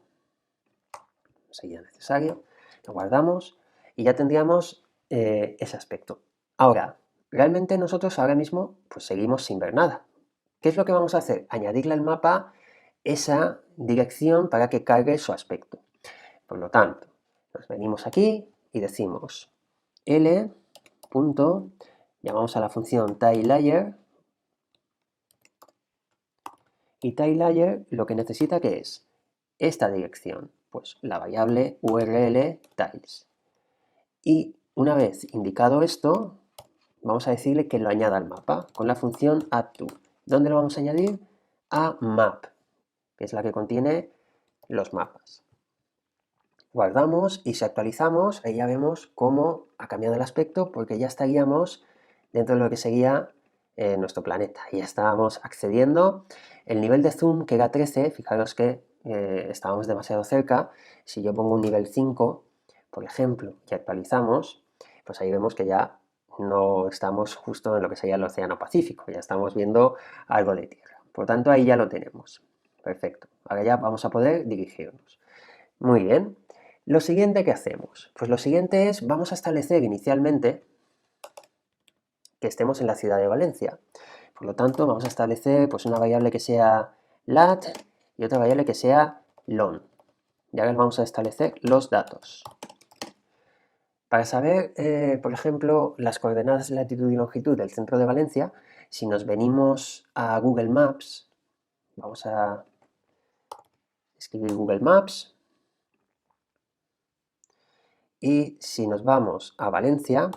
no sería necesario, lo guardamos y ya tendríamos ese aspecto. Ahora, realmente nosotros ahora mismo pues seguimos sin ver nada. ¿Qué es lo que vamos a hacer? Añadirle al mapa esa dirección para que cargue su aspecto. Por lo tanto, nos venimos aquí y decimos L. Llamamos a la función tileLayer, y tileLayer lo que necesita que es esta dirección, pues la variable URL tiles. Y una vez indicado esto, vamos a decirle que lo añada al mapa con la función addTo. ¿Dónde lo vamos a añadir? A map, que es la que contiene los mapas. Guardamos y si actualizamos, ahí ya vemos cómo ha cambiado el aspecto porque ya estaríamos dentro de lo que sería nuestro planeta. Y ya estábamos accediendo. El nivel de zoom, que era 13, fijaros que estábamos demasiado cerca. Si yo pongo un nivel 5, por ejemplo, y actualizamos, pues ahí vemos que ya no estamos justo en lo que sería el Océano Pacífico. Ya estamos viendo algo de tierra. Por tanto, ahí ya lo tenemos. Perfecto. Ahora ya vamos a poder dirigirnos. Muy bien. Lo siguiente que hacemos, pues lo siguiente es, vamos a establecer inicialmente que estemos en la ciudad de Valencia. Por lo tanto, vamos a establecer pues una variable que sea lat y otra variable que sea lon. Y ahora vamos a establecer los datos. Para saber, por ejemplo, las coordenadas de latitud y longitud del centro de Valencia, si nos venimos a Google Maps, vamos a escribir Google Maps, y si nos vamos a Valencia,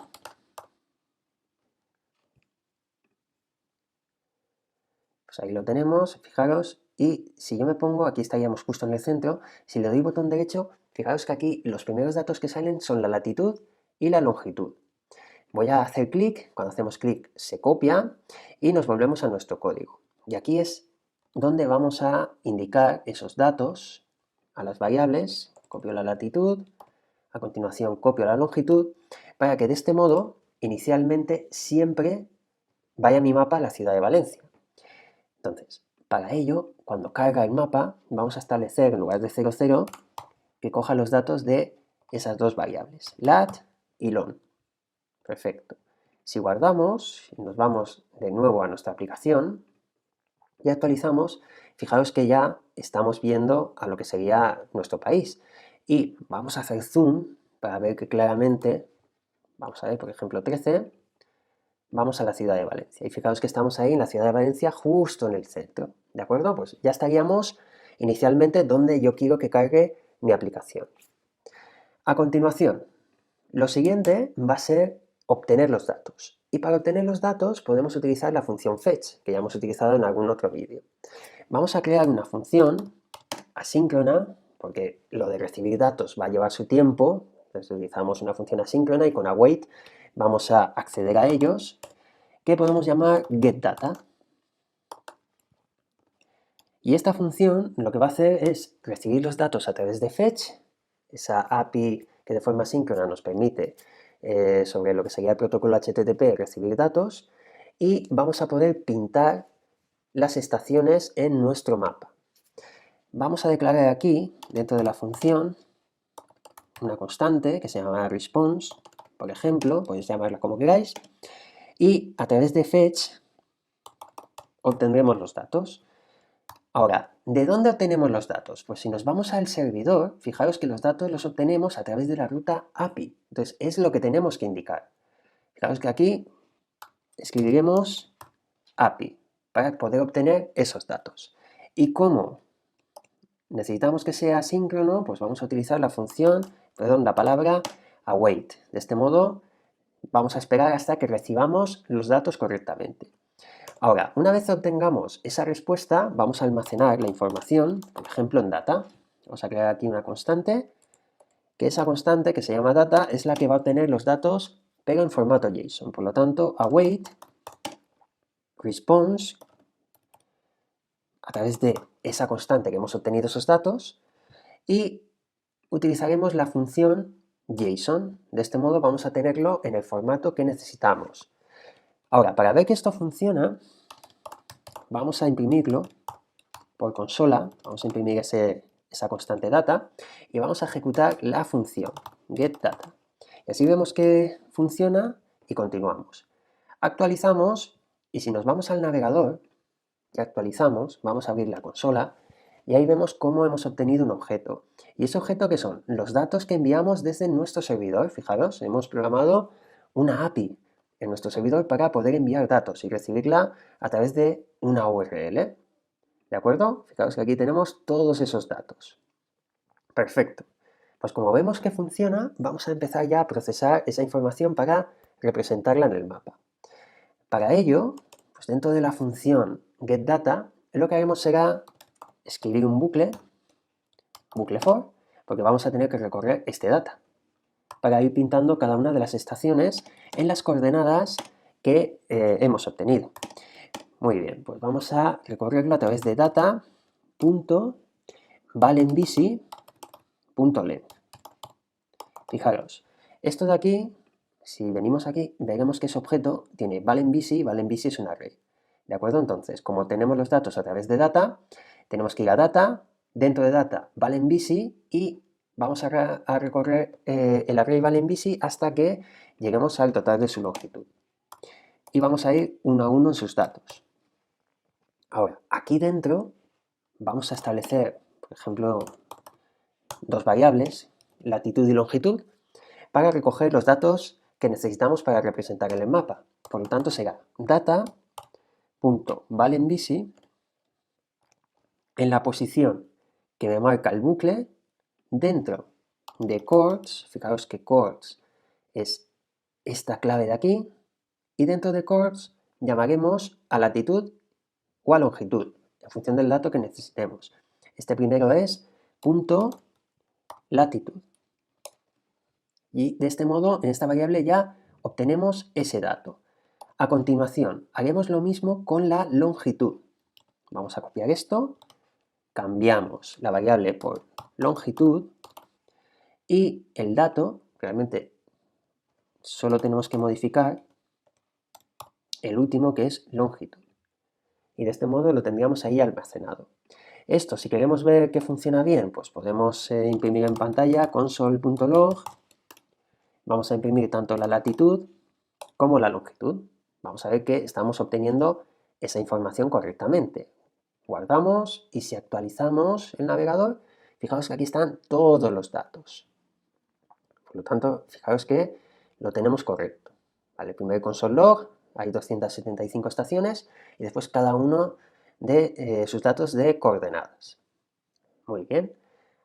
pues ahí lo tenemos, fijaros, y si yo me pongo, aquí estaríamos justo en el centro, si le doy botón derecho, fijaros que aquí los primeros datos que salen son la latitud y la longitud. Voy a hacer clic, cuando hacemos clic se copia y nos volvemos a nuestro código. Y aquí es donde vamos a indicar esos datos a las variables, copio la latitud, a continuación copio la longitud, para que de este modo, inicialmente, siempre vaya mi mapa a la ciudad de Valencia. Entonces, para ello, cuando carga el mapa, vamos a establecer en lugar de 00 que coja los datos de esas dos variables, lat y lon. Perfecto. Si guardamos y nos vamos de nuevo a nuestra aplicación y actualizamos, fijaos que ya estamos viendo a lo que sería nuestro país. Y vamos a hacer zoom para ver que claramente, vamos a ver, por ejemplo, 13, vamos a la ciudad de Valencia. Y fijaos que estamos ahí en la ciudad de Valencia, justo en el centro. ¿De acuerdo? Pues ya estaríamos inicialmente donde yo quiero que cargue mi aplicación. A continuación, lo siguiente va a ser obtener los datos. Y para obtener los datos podemos utilizar la función fetch, que ya hemos utilizado en algún otro vídeo. Vamos a crear una función asíncrona, porque lo de recibir datos va a llevar su tiempo. Entonces utilizamos una función asíncrona y con await vamos a acceder a ellos, que podemos llamar getData. Y esta función lo que va a hacer es recibir los datos a través de fetch, esa API que de forma síncrona nos permite sobre lo que sería el protocolo HTTP recibir datos, y vamos a poder pintar las estaciones en nuestro mapa. Vamos a declarar aquí, dentro de la función, una constante que se llama response, por ejemplo, podéis llamarla como queráis, y a través de fetch obtendremos los datos. Ahora, ¿de dónde obtenemos los datos? Pues si nos vamos al servidor, fijaros que los datos los obtenemos a través de la ruta API. Entonces, es lo que tenemos que indicar. Fijaros que aquí escribiremos API para poder obtener esos datos. ¿Y cómo necesitamos que sea asíncrono? Pues vamos a utilizar la palabra await. De este modo, vamos a esperar hasta que recibamos los datos correctamente. Ahora, una vez obtengamos esa respuesta, vamos a almacenar la información, por ejemplo, en data. Vamos a crear aquí una constante, que esa constante, que se llama data, es la que va a obtener los datos, pero en formato JSON. Por lo tanto, await response, a través de esa constante que hemos obtenido esos datos, y utilizaremos la función JSON. De este modo vamos a tenerlo en el formato que necesitamos. Ahora, para ver que esto funciona, vamos a imprimirlo por consola, vamos a imprimir esa constante data y vamos a ejecutar la función getData. Y así vemos que funciona y continuamos. Actualizamos y si nos vamos al navegador y actualizamos, vamos a abrir la consola y ahí vemos cómo hemos obtenido un objeto. ¿Y ese objeto qué son? Los datos que enviamos desde nuestro servidor. Fijaros, hemos programado una API en nuestro servidor para poder enviar datos y recibirla a través de una URL. ¿De acuerdo? Fijaos que aquí tenemos todos esos datos. Perfecto. Pues como vemos que funciona, vamos a empezar ya a procesar esa información para representarla en el mapa. Para ello, pues dentro de la función getData, lo que haremos será escribir un bucle for, porque vamos a tener que recorrer este data para ir pintando cada una de las estaciones en las coordenadas que hemos obtenido. Muy bien, pues vamos a recorrerlo a través de data.valenbici.length. Fijaros, esto de aquí, si venimos aquí, veremos que ese objeto tiene valenbici, valenbici es un array. ¿De acuerdo? Entonces, como tenemos los datos a través de data, tenemos que ir a data, dentro de data valenbici y vamos a recorrer el array valenbici hasta que lleguemos al total de su longitud. Y vamos a ir uno a uno en sus datos. Ahora, aquí dentro vamos a establecer, por ejemplo, dos variables, latitud y longitud, para recoger los datos que necesitamos para representar el mapa. Por lo tanto, será data.valenbici en la posición que me marca el bucle dentro de chords. Fijaros que chords es esta clave de aquí, y dentro de chords llamaremos a latitud o a longitud, en función del dato que necesitemos. Este primero es punto latitud. Y de este modo, en esta variable ya obtenemos ese dato. A continuación, haremos lo mismo con la longitud. Vamos a copiar esto, cambiamos la variable por longitud y el dato, realmente solo tenemos que modificar el último, que es longitud. Y de este modo lo tendríamos ahí almacenado. Esto, si queremos ver que funciona bien, pues podemos imprimir en pantalla console.log. Vamos a imprimir tanto la latitud como la longitud. Vamos a ver que estamos obteniendo esa información correctamente. Guardamos y si actualizamos el navegador, fijaos que aquí están todos los datos. Por lo tanto, fijaos que lo tenemos correcto. Vale, primer console log, hay 275 estaciones y después cada uno de sus datos de coordenadas. Muy bien.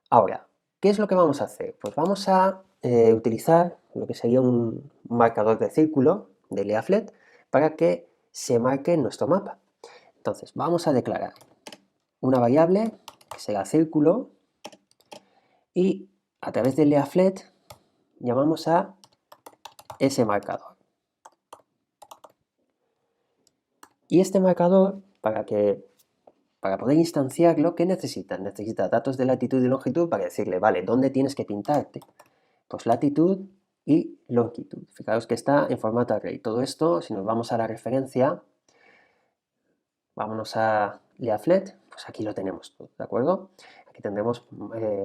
Ahora, ¿qué es lo que vamos a hacer? Pues vamos a utilizar lo que sería un marcador de círculo de Leaflet para que se marque en nuestro mapa. Entonces vamos a declarar una variable que será círculo y a través de Leaflet llamamos a ese marcador. Y este marcador, para poder instanciarlo, ¿qué necesita? Necesita datos de latitud y longitud para decirle, vale, ¿dónde tienes que pintarte? Pues latitud y longitud. Fijaros que está en formato array. Todo esto, si nos vamos a la referencia, vámonos a Leaflet, pues aquí lo tenemos todo, ¿de acuerdo? Aquí tendremos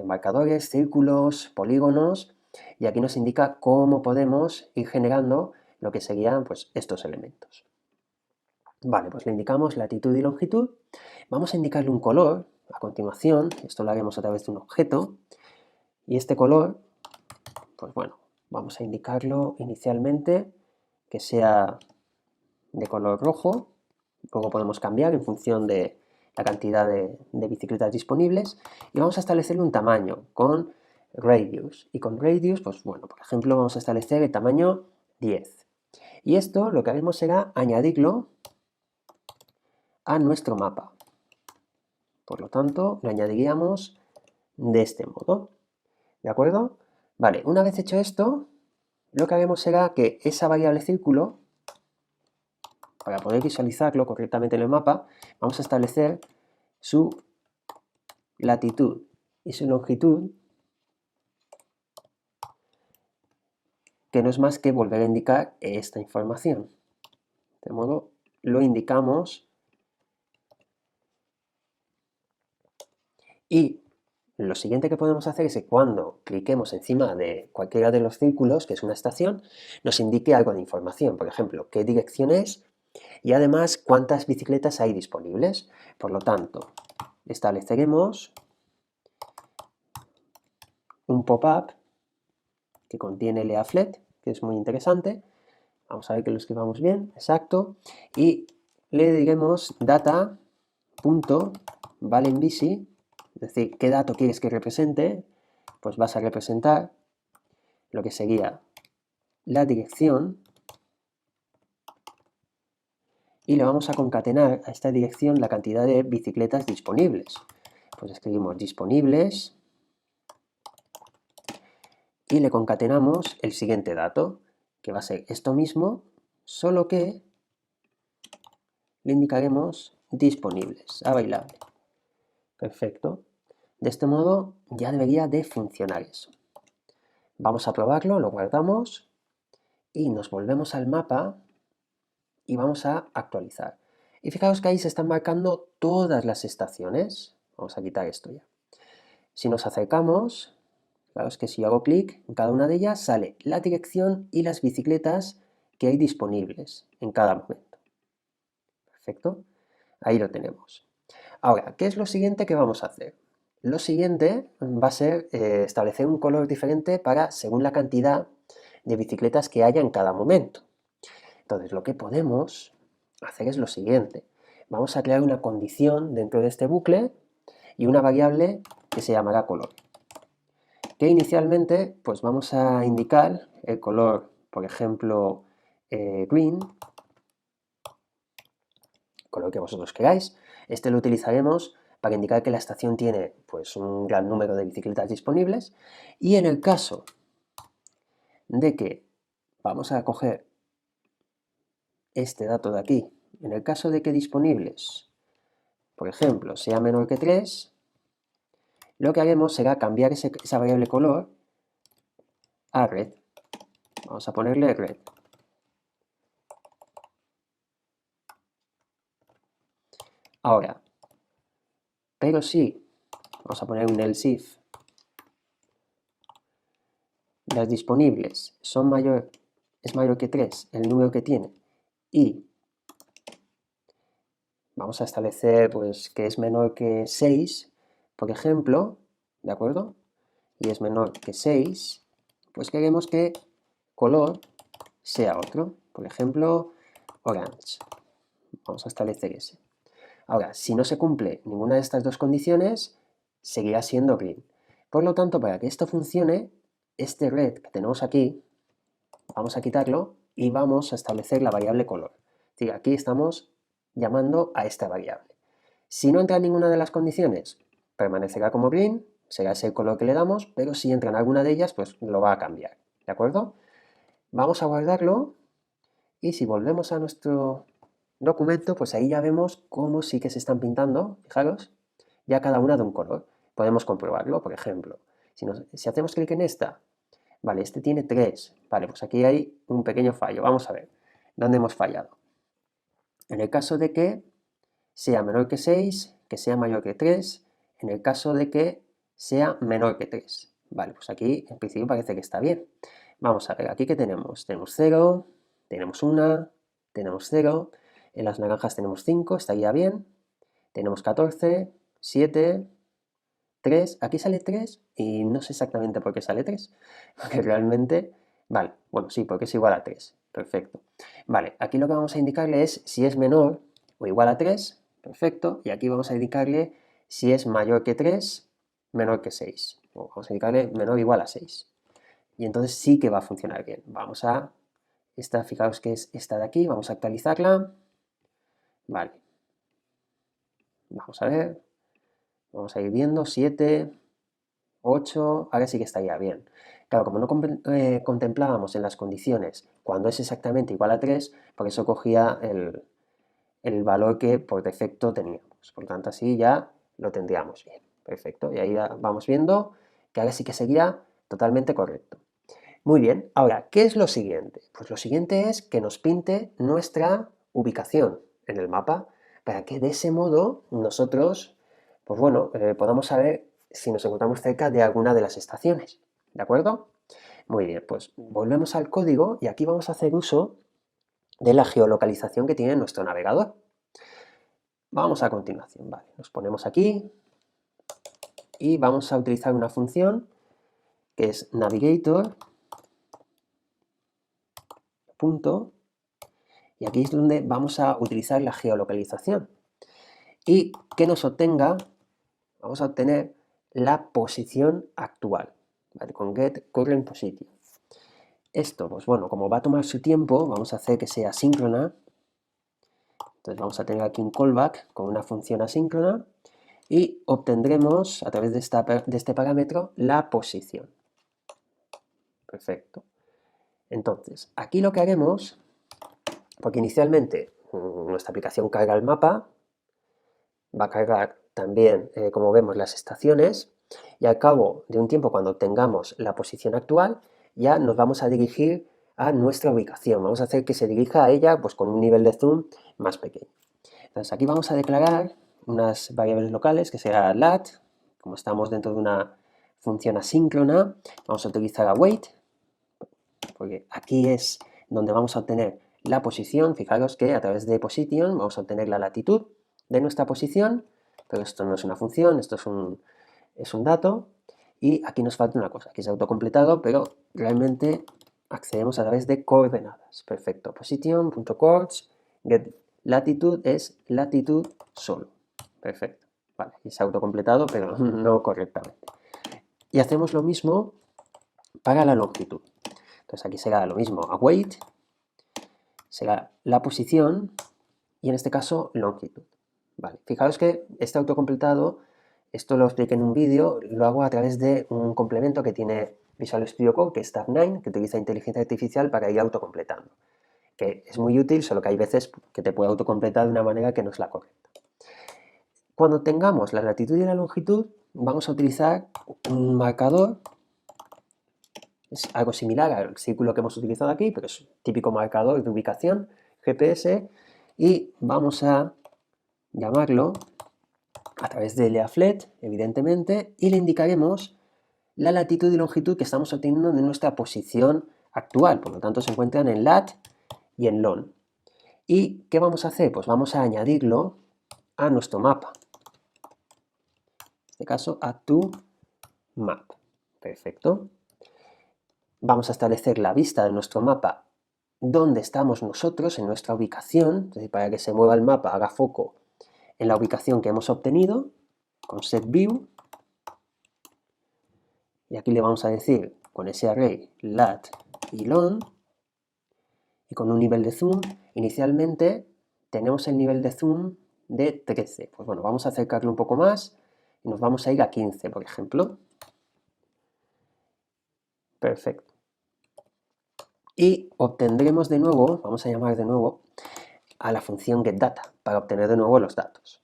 marcadores, círculos, polígonos, y aquí nos indica cómo podemos ir generando lo que serían pues, estos elementos. Vale, pues le indicamos latitud y longitud. Vamos a indicarle un color a continuación. Esto lo haremos a través de un objeto. Y este color, pues bueno, vamos a indicarlo inicialmente que sea de color rojo. Luego podemos cambiar en función de la cantidad de bicicletas disponibles. Y vamos a establecerle un tamaño con radius. Y con radius, pues bueno, por ejemplo, vamos a establecer el tamaño 10. Y esto lo que haremos será añadirlo a nuestro mapa. Por lo tanto, lo añadiríamos de este modo. ¿De acuerdo? Vale, una vez hecho esto, lo que haremos será que esa variable círculo, para poder visualizarlo correctamente en el mapa, vamos a establecer su latitud y su longitud, que no es más que volver a indicar esta información. De modo, lo indicamos y lo siguiente que podemos hacer es que cuando cliquemos encima de cualquiera de los círculos, que es una estación, nos indique algo de información. Por ejemplo, qué dirección es y además cuántas bicicletas hay disponibles. Por lo tanto, estableceremos un pop-up que contiene Leaflet, que es muy interesante. Vamos a ver que lo escribamos bien, exacto. Y le diremos data.valenbici, es decir, qué dato quieres que represente. Pues vas a representar lo que sería la dirección y le vamos a concatenar a esta dirección la cantidad de bicicletas disponibles. Pues escribimos disponibles y le concatenamos el siguiente dato, que va a ser esto mismo, solo que le indicaremos disponibles a bailable. Perfecto. De este modo ya debería de funcionar eso. Vamos a probarlo, lo guardamos y nos volvemos al mapa y vamos a actualizar. Y fijaos que ahí se están marcando todas las estaciones. Vamos a quitar esto ya. Si nos acercamos, fijaos que si yo hago clic en cada una de ellas sale la dirección y las bicicletas que hay disponibles en cada momento. Perfecto. Ahí lo tenemos. Ahora, ¿qué es lo siguiente que vamos a hacer? Lo siguiente va a ser establecer un color diferente para según la cantidad de bicicletas que haya en cada momento. Entonces, lo que podemos hacer es lo siguiente. Vamos a crear una condición dentro de este bucle y una variable que se llamará color. Que inicialmente, pues vamos a indicar el color, por ejemplo, green, color que vosotros queráis. Este lo utilizaremos para indicar que la estación tiene pues, un gran número de bicicletas disponibles. Y en el caso de que vamos a coger este dato de aquí, en el caso de que disponibles, por ejemplo, sea menor que 3, lo que haremos será cambiar esa variable color a red. Vamos a ponerle red. Ahora, pero si, vamos a poner un else if, las disponibles es mayor que 3 el número que tiene y vamos a establecer pues, que es menor que 6, por ejemplo, ¿de acuerdo? Y es menor que 6, pues queremos que color sea otro, por ejemplo, orange. Vamos a establecer ese. Ahora, si no se cumple ninguna de estas dos condiciones, seguirá siendo green. Por lo tanto, para que esto funcione, este red que tenemos aquí, vamos a quitarlo y vamos a establecer la variable color. Es decir, aquí estamos llamando a esta variable. Si no entra en ninguna de las condiciones, permanecerá como green, será ese el color que le damos, pero si entra en alguna de ellas, pues lo va a cambiar, ¿de acuerdo? Vamos a guardarlo y si volvemos a nuestro documento, pues ahí ya vemos cómo sí que se están pintando, fijaros, ya cada una de un color. Podemos comprobarlo, por ejemplo, si hacemos clic en esta, vale, este tiene 3, vale, pues aquí hay un pequeño fallo, vamos a ver, ¿dónde hemos fallado? En el caso de que sea menor que 6, que sea mayor que 3, en el caso de que sea menor que 3. Vale, pues aquí en principio parece que está bien. Vamos a ver, aquí que tenemos. Tenemos 0, tenemos 1, tenemos 0, en las naranjas tenemos 5, estaría bien. Tenemos 14, 7, 3, aquí sale 3 y no sé exactamente por qué sale 3, porque realmente, vale, bueno, sí, porque es igual a 3, perfecto. Vale, aquí lo que vamos a indicarle es si es menor o igual a 3, perfecto, y aquí vamos a indicarle si es mayor que 3, menor que 6, o vamos a indicarle menor o igual a 6. Y entonces sí que va a funcionar bien. Vamos a, fijaos que es esta de aquí, vamos a actualizarla, vale, vamos a ver, vamos a ir viendo, 7, 8, ahora sí que estaría bien. Claro, como no contemplábamos en las condiciones cuando es exactamente igual a 3, por eso cogía el valor que por defecto teníamos. Por lo tanto, así ya lo tendríamos bien. Perfecto. Y ahí ya vamos viendo que ahora sí que sería totalmente correcto. Muy bien. Ahora, ¿qué es lo siguiente? Pues lo siguiente es que nos pinte nuestra ubicación en el mapa para que de ese modo nosotros, pues bueno, podamos saber si nos encontramos cerca de alguna de las estaciones. ¿De acuerdo? Muy bien, pues volvemos al código y aquí vamos a hacer uso de la geolocalización que tiene nuestro navegador. Vamos a continuación, vale, nos ponemos aquí y vamos a utilizar una función que es navigator. Y aquí es donde vamos a utilizar la geolocalización. Y que nos obtenga, vamos a obtener la posición actual, ¿vale? Con get current position. Esto, pues bueno, como va a tomar su tiempo, vamos a hacer que sea asíncrona. Entonces vamos a tener aquí un callback con una función asíncrona y obtendremos a través de este parámetro la posición. Perfecto. Entonces, aquí lo que haremos, porque inicialmente nuestra aplicación carga el mapa, va a cargar también, como vemos, las estaciones y al cabo de un tiempo, cuando tengamos la posición actual, ya nos vamos a dirigir a nuestra ubicación. Vamos a hacer que se dirija a ella pues, con un nivel de zoom más pequeño. Entonces aquí vamos a declarar unas variables locales que será lat, como estamos dentro de una función asíncrona, vamos a utilizar await, porque aquí es donde vamos a obtener la posición. Fijaros que a través de position vamos a obtener la latitud de nuestra posición, pero esto no es una función, esto es un dato, y aquí nos falta una cosa, aquí es autocompletado, pero realmente accedemos a través de coordenadas. Perfecto, position.coords, get latitude es latitud solo. Perfecto, vale, es autocompletado, pero no correctamente. Y hacemos lo mismo para la longitud. Entonces aquí será lo mismo, await, será la posición y en este caso longitud. Vale, fijaos que este autocompletado, esto lo expliqué en un vídeo, lo hago a través de un complemento que tiene Visual Studio Code, que es Tab9, que utiliza inteligencia artificial para ir autocompletando. Que es muy útil, solo que hay veces que te puede autocompletar de una manera que no es la correcta. Cuando tengamos la latitud y la longitud, vamos a utilizar un marcador. Es algo similar al círculo que hemos utilizado aquí, pero es un típico marcador de ubicación, GPS, y vamos a llamarlo a través de leaflet, evidentemente, y le indicaremos la latitud y longitud que estamos obteniendo de nuestra posición actual. Por lo tanto, se encuentran en lat y en lon. ¿Y qué vamos a hacer? Pues vamos a añadirlo a nuestro mapa. En este caso, add to map. Perfecto. Vamos a establecer la vista de nuestro mapa donde estamos nosotros, en nuestra ubicación, es decir, para que se mueva el mapa, haga foco en la ubicación que hemos obtenido, con setView, y aquí le vamos a decir con ese array lat y lon, y con un nivel de zoom, inicialmente tenemos el nivel de zoom de 13. Pues bueno, vamos a acercarlo un poco más y nos vamos a ir a 15, por ejemplo. Perfecto. Y obtendremos de nuevo, vamos a llamar de nuevo, a la función getData para obtener de nuevo los datos.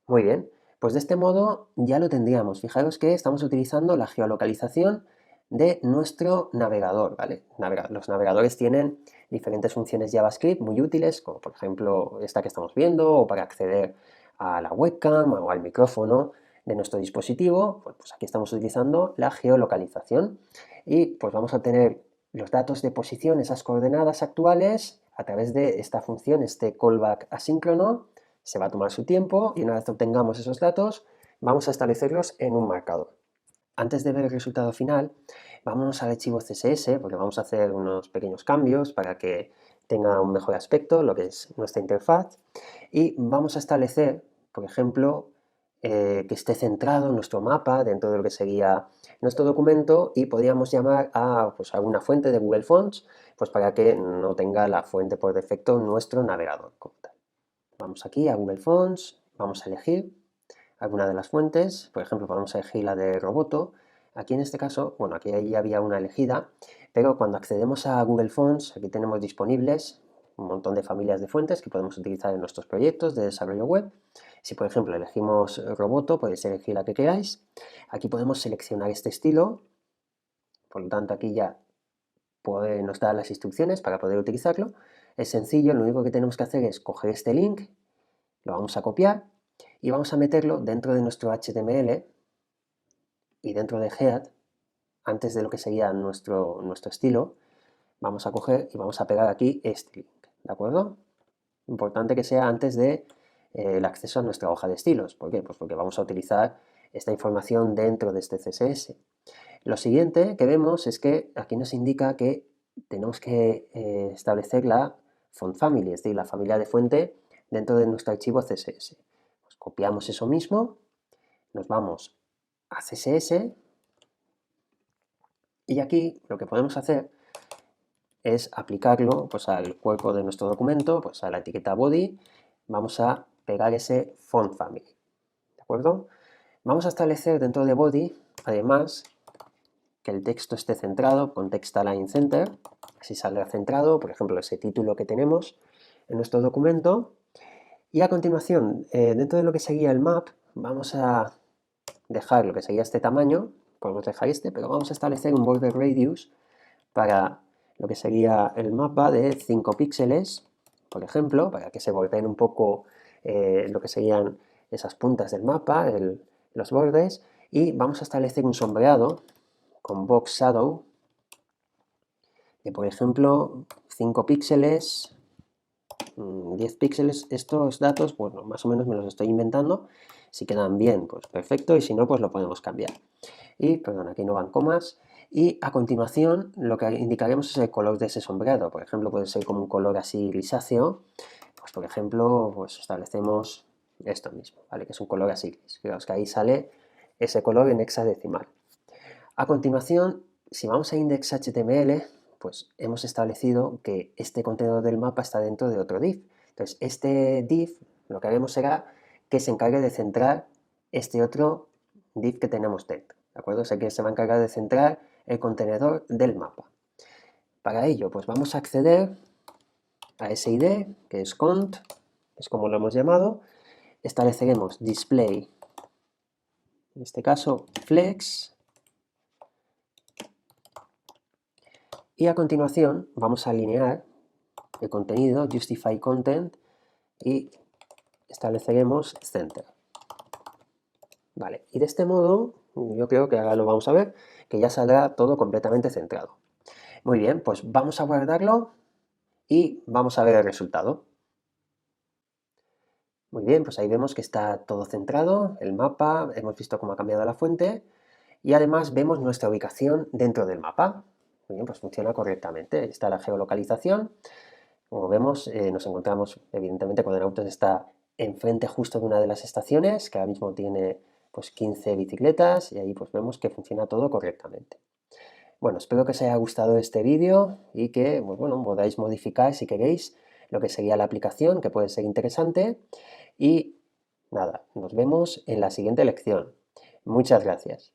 Muy bien, pues de este modo ya lo tendríamos. Fijaros que estamos utilizando la geolocalización de nuestro navegador, ¿vale? Los navegadores tienen diferentes funciones JavaScript muy útiles, como por ejemplo esta que estamos viendo, o para acceder a la webcam o al micrófono de nuestro dispositivo. Pues aquí estamos utilizando la geolocalización y pues vamos a tener los datos de posición, esas coordenadas actuales, a través de esta función, este callback asíncrono. Se va a tomar su tiempo y una vez obtengamos esos datos, vamos a establecerlos en un marcador. Antes de ver el resultado final, vámonos al archivo CSS, porque vamos a hacer unos pequeños cambios para que tenga un mejor aspecto, lo que es nuestra interfaz, y vamos a establecer, por ejemplo, que esté centrado nuestro mapa dentro de lo que sería nuestro documento, y podríamos llamar a pues, alguna fuente de Google Fonts, pues para que no tenga la fuente por defecto nuestro navegador como tal. Vamos aquí a Google Fonts, vamos a elegir alguna de las fuentes, por ejemplo, vamos a elegir la de Roboto. Aquí en este caso, bueno, aquí ya había una elegida, pero cuando accedemos a Google Fonts, aquí tenemos disponibles un montón de familias de fuentes que podemos utilizar en nuestros proyectos de desarrollo web. Si, por ejemplo, elegimos Roboto, podéis elegir la que queráis. Aquí podemos seleccionar este estilo, por lo tanto, aquí ya nos da las instrucciones para poder utilizarlo. Es sencillo, lo único que tenemos que hacer es coger este link, lo vamos a copiar y vamos a meterlo dentro de nuestro HTML y dentro de Head, antes de lo que sería nuestro estilo, vamos a coger y vamos a pegar aquí este link, ¿de acuerdo? Importante que sea antes de el acceso a nuestra hoja de estilos. ¿Por qué? Pues porque vamos a utilizar esta información dentro de este CSS. Lo siguiente que vemos es que aquí nos indica que tenemos que establecer la font family, es decir, la familia de fuente dentro de nuestro archivo CSS. Pues copiamos eso mismo, nos vamos a CSS y aquí lo que podemos hacer es aplicarlo pues, al cuerpo de nuestro documento, pues a la etiqueta body, vamos a pegar ese font family, ¿de acuerdo? Vamos a establecer dentro de body, además, que el texto esté centrado con text align center, así saldrá centrado, por ejemplo, ese título que tenemos en nuestro documento. Y a continuación, dentro de lo que sería el map, vamos a dejar lo que sería este tamaño, podemos dejar este, pero vamos a establecer un border radius para lo que sería el mapa de 5 píxeles, por ejemplo, para que se bordeen un poco lo que serían esas puntas del mapa, los bordes, y vamos a establecer un sombreado con box shadow de, por ejemplo, 5 píxeles, 10 píxeles. Estos datos, bueno, más o menos me los estoy inventando. Si quedan bien, pues perfecto, y si no, pues lo podemos cambiar. Y, perdón, aquí no van comas. Y a continuación, lo que indicaremos es el color de ese sombreado. Por ejemplo, puede ser como un color así grisáceo. Pues, por ejemplo, pues establecemos esto mismo, ¿vale? Que es un color así gris. Fijaos que ahí sale ese color en hexadecimal. A continuación, si vamos a index.html, pues hemos establecido que este contenedor del mapa está dentro de otro div. Entonces, este div, lo que haremos será que se encargue de centrar este otro div que tenemos dentro, ¿de acuerdo? O sea, que se va a encargar de centrar el contenedor del mapa. Para ello, pues vamos a acceder a ese ID, que es cont, es como lo hemos llamado. Estableceremos display, en este caso flex, y a continuación vamos a alinear el contenido, justify content, y estableceremos center. Vale, y de este modo, yo creo que ahora lo vamos a ver, que ya saldrá todo completamente centrado. Muy bien, pues vamos a guardarlo y vamos a ver el resultado. Muy bien, pues ahí vemos que está todo centrado, el mapa, hemos visto cómo ha cambiado la fuente y además vemos nuestra ubicación dentro del mapa. Muy bien, pues funciona correctamente. Está la geolocalización. Como vemos, nos encontramos, evidentemente, Codenautas está enfrente justo de una de las estaciones, que ahora mismo tiene pues 15 bicicletas y ahí pues vemos que funciona todo correctamente. Bueno, espero que os haya gustado este vídeo y que pues, bueno, podáis modificar si queréis lo que sería la aplicación, que puede ser interesante. Y nada, nos vemos en la siguiente lección. Muchas gracias.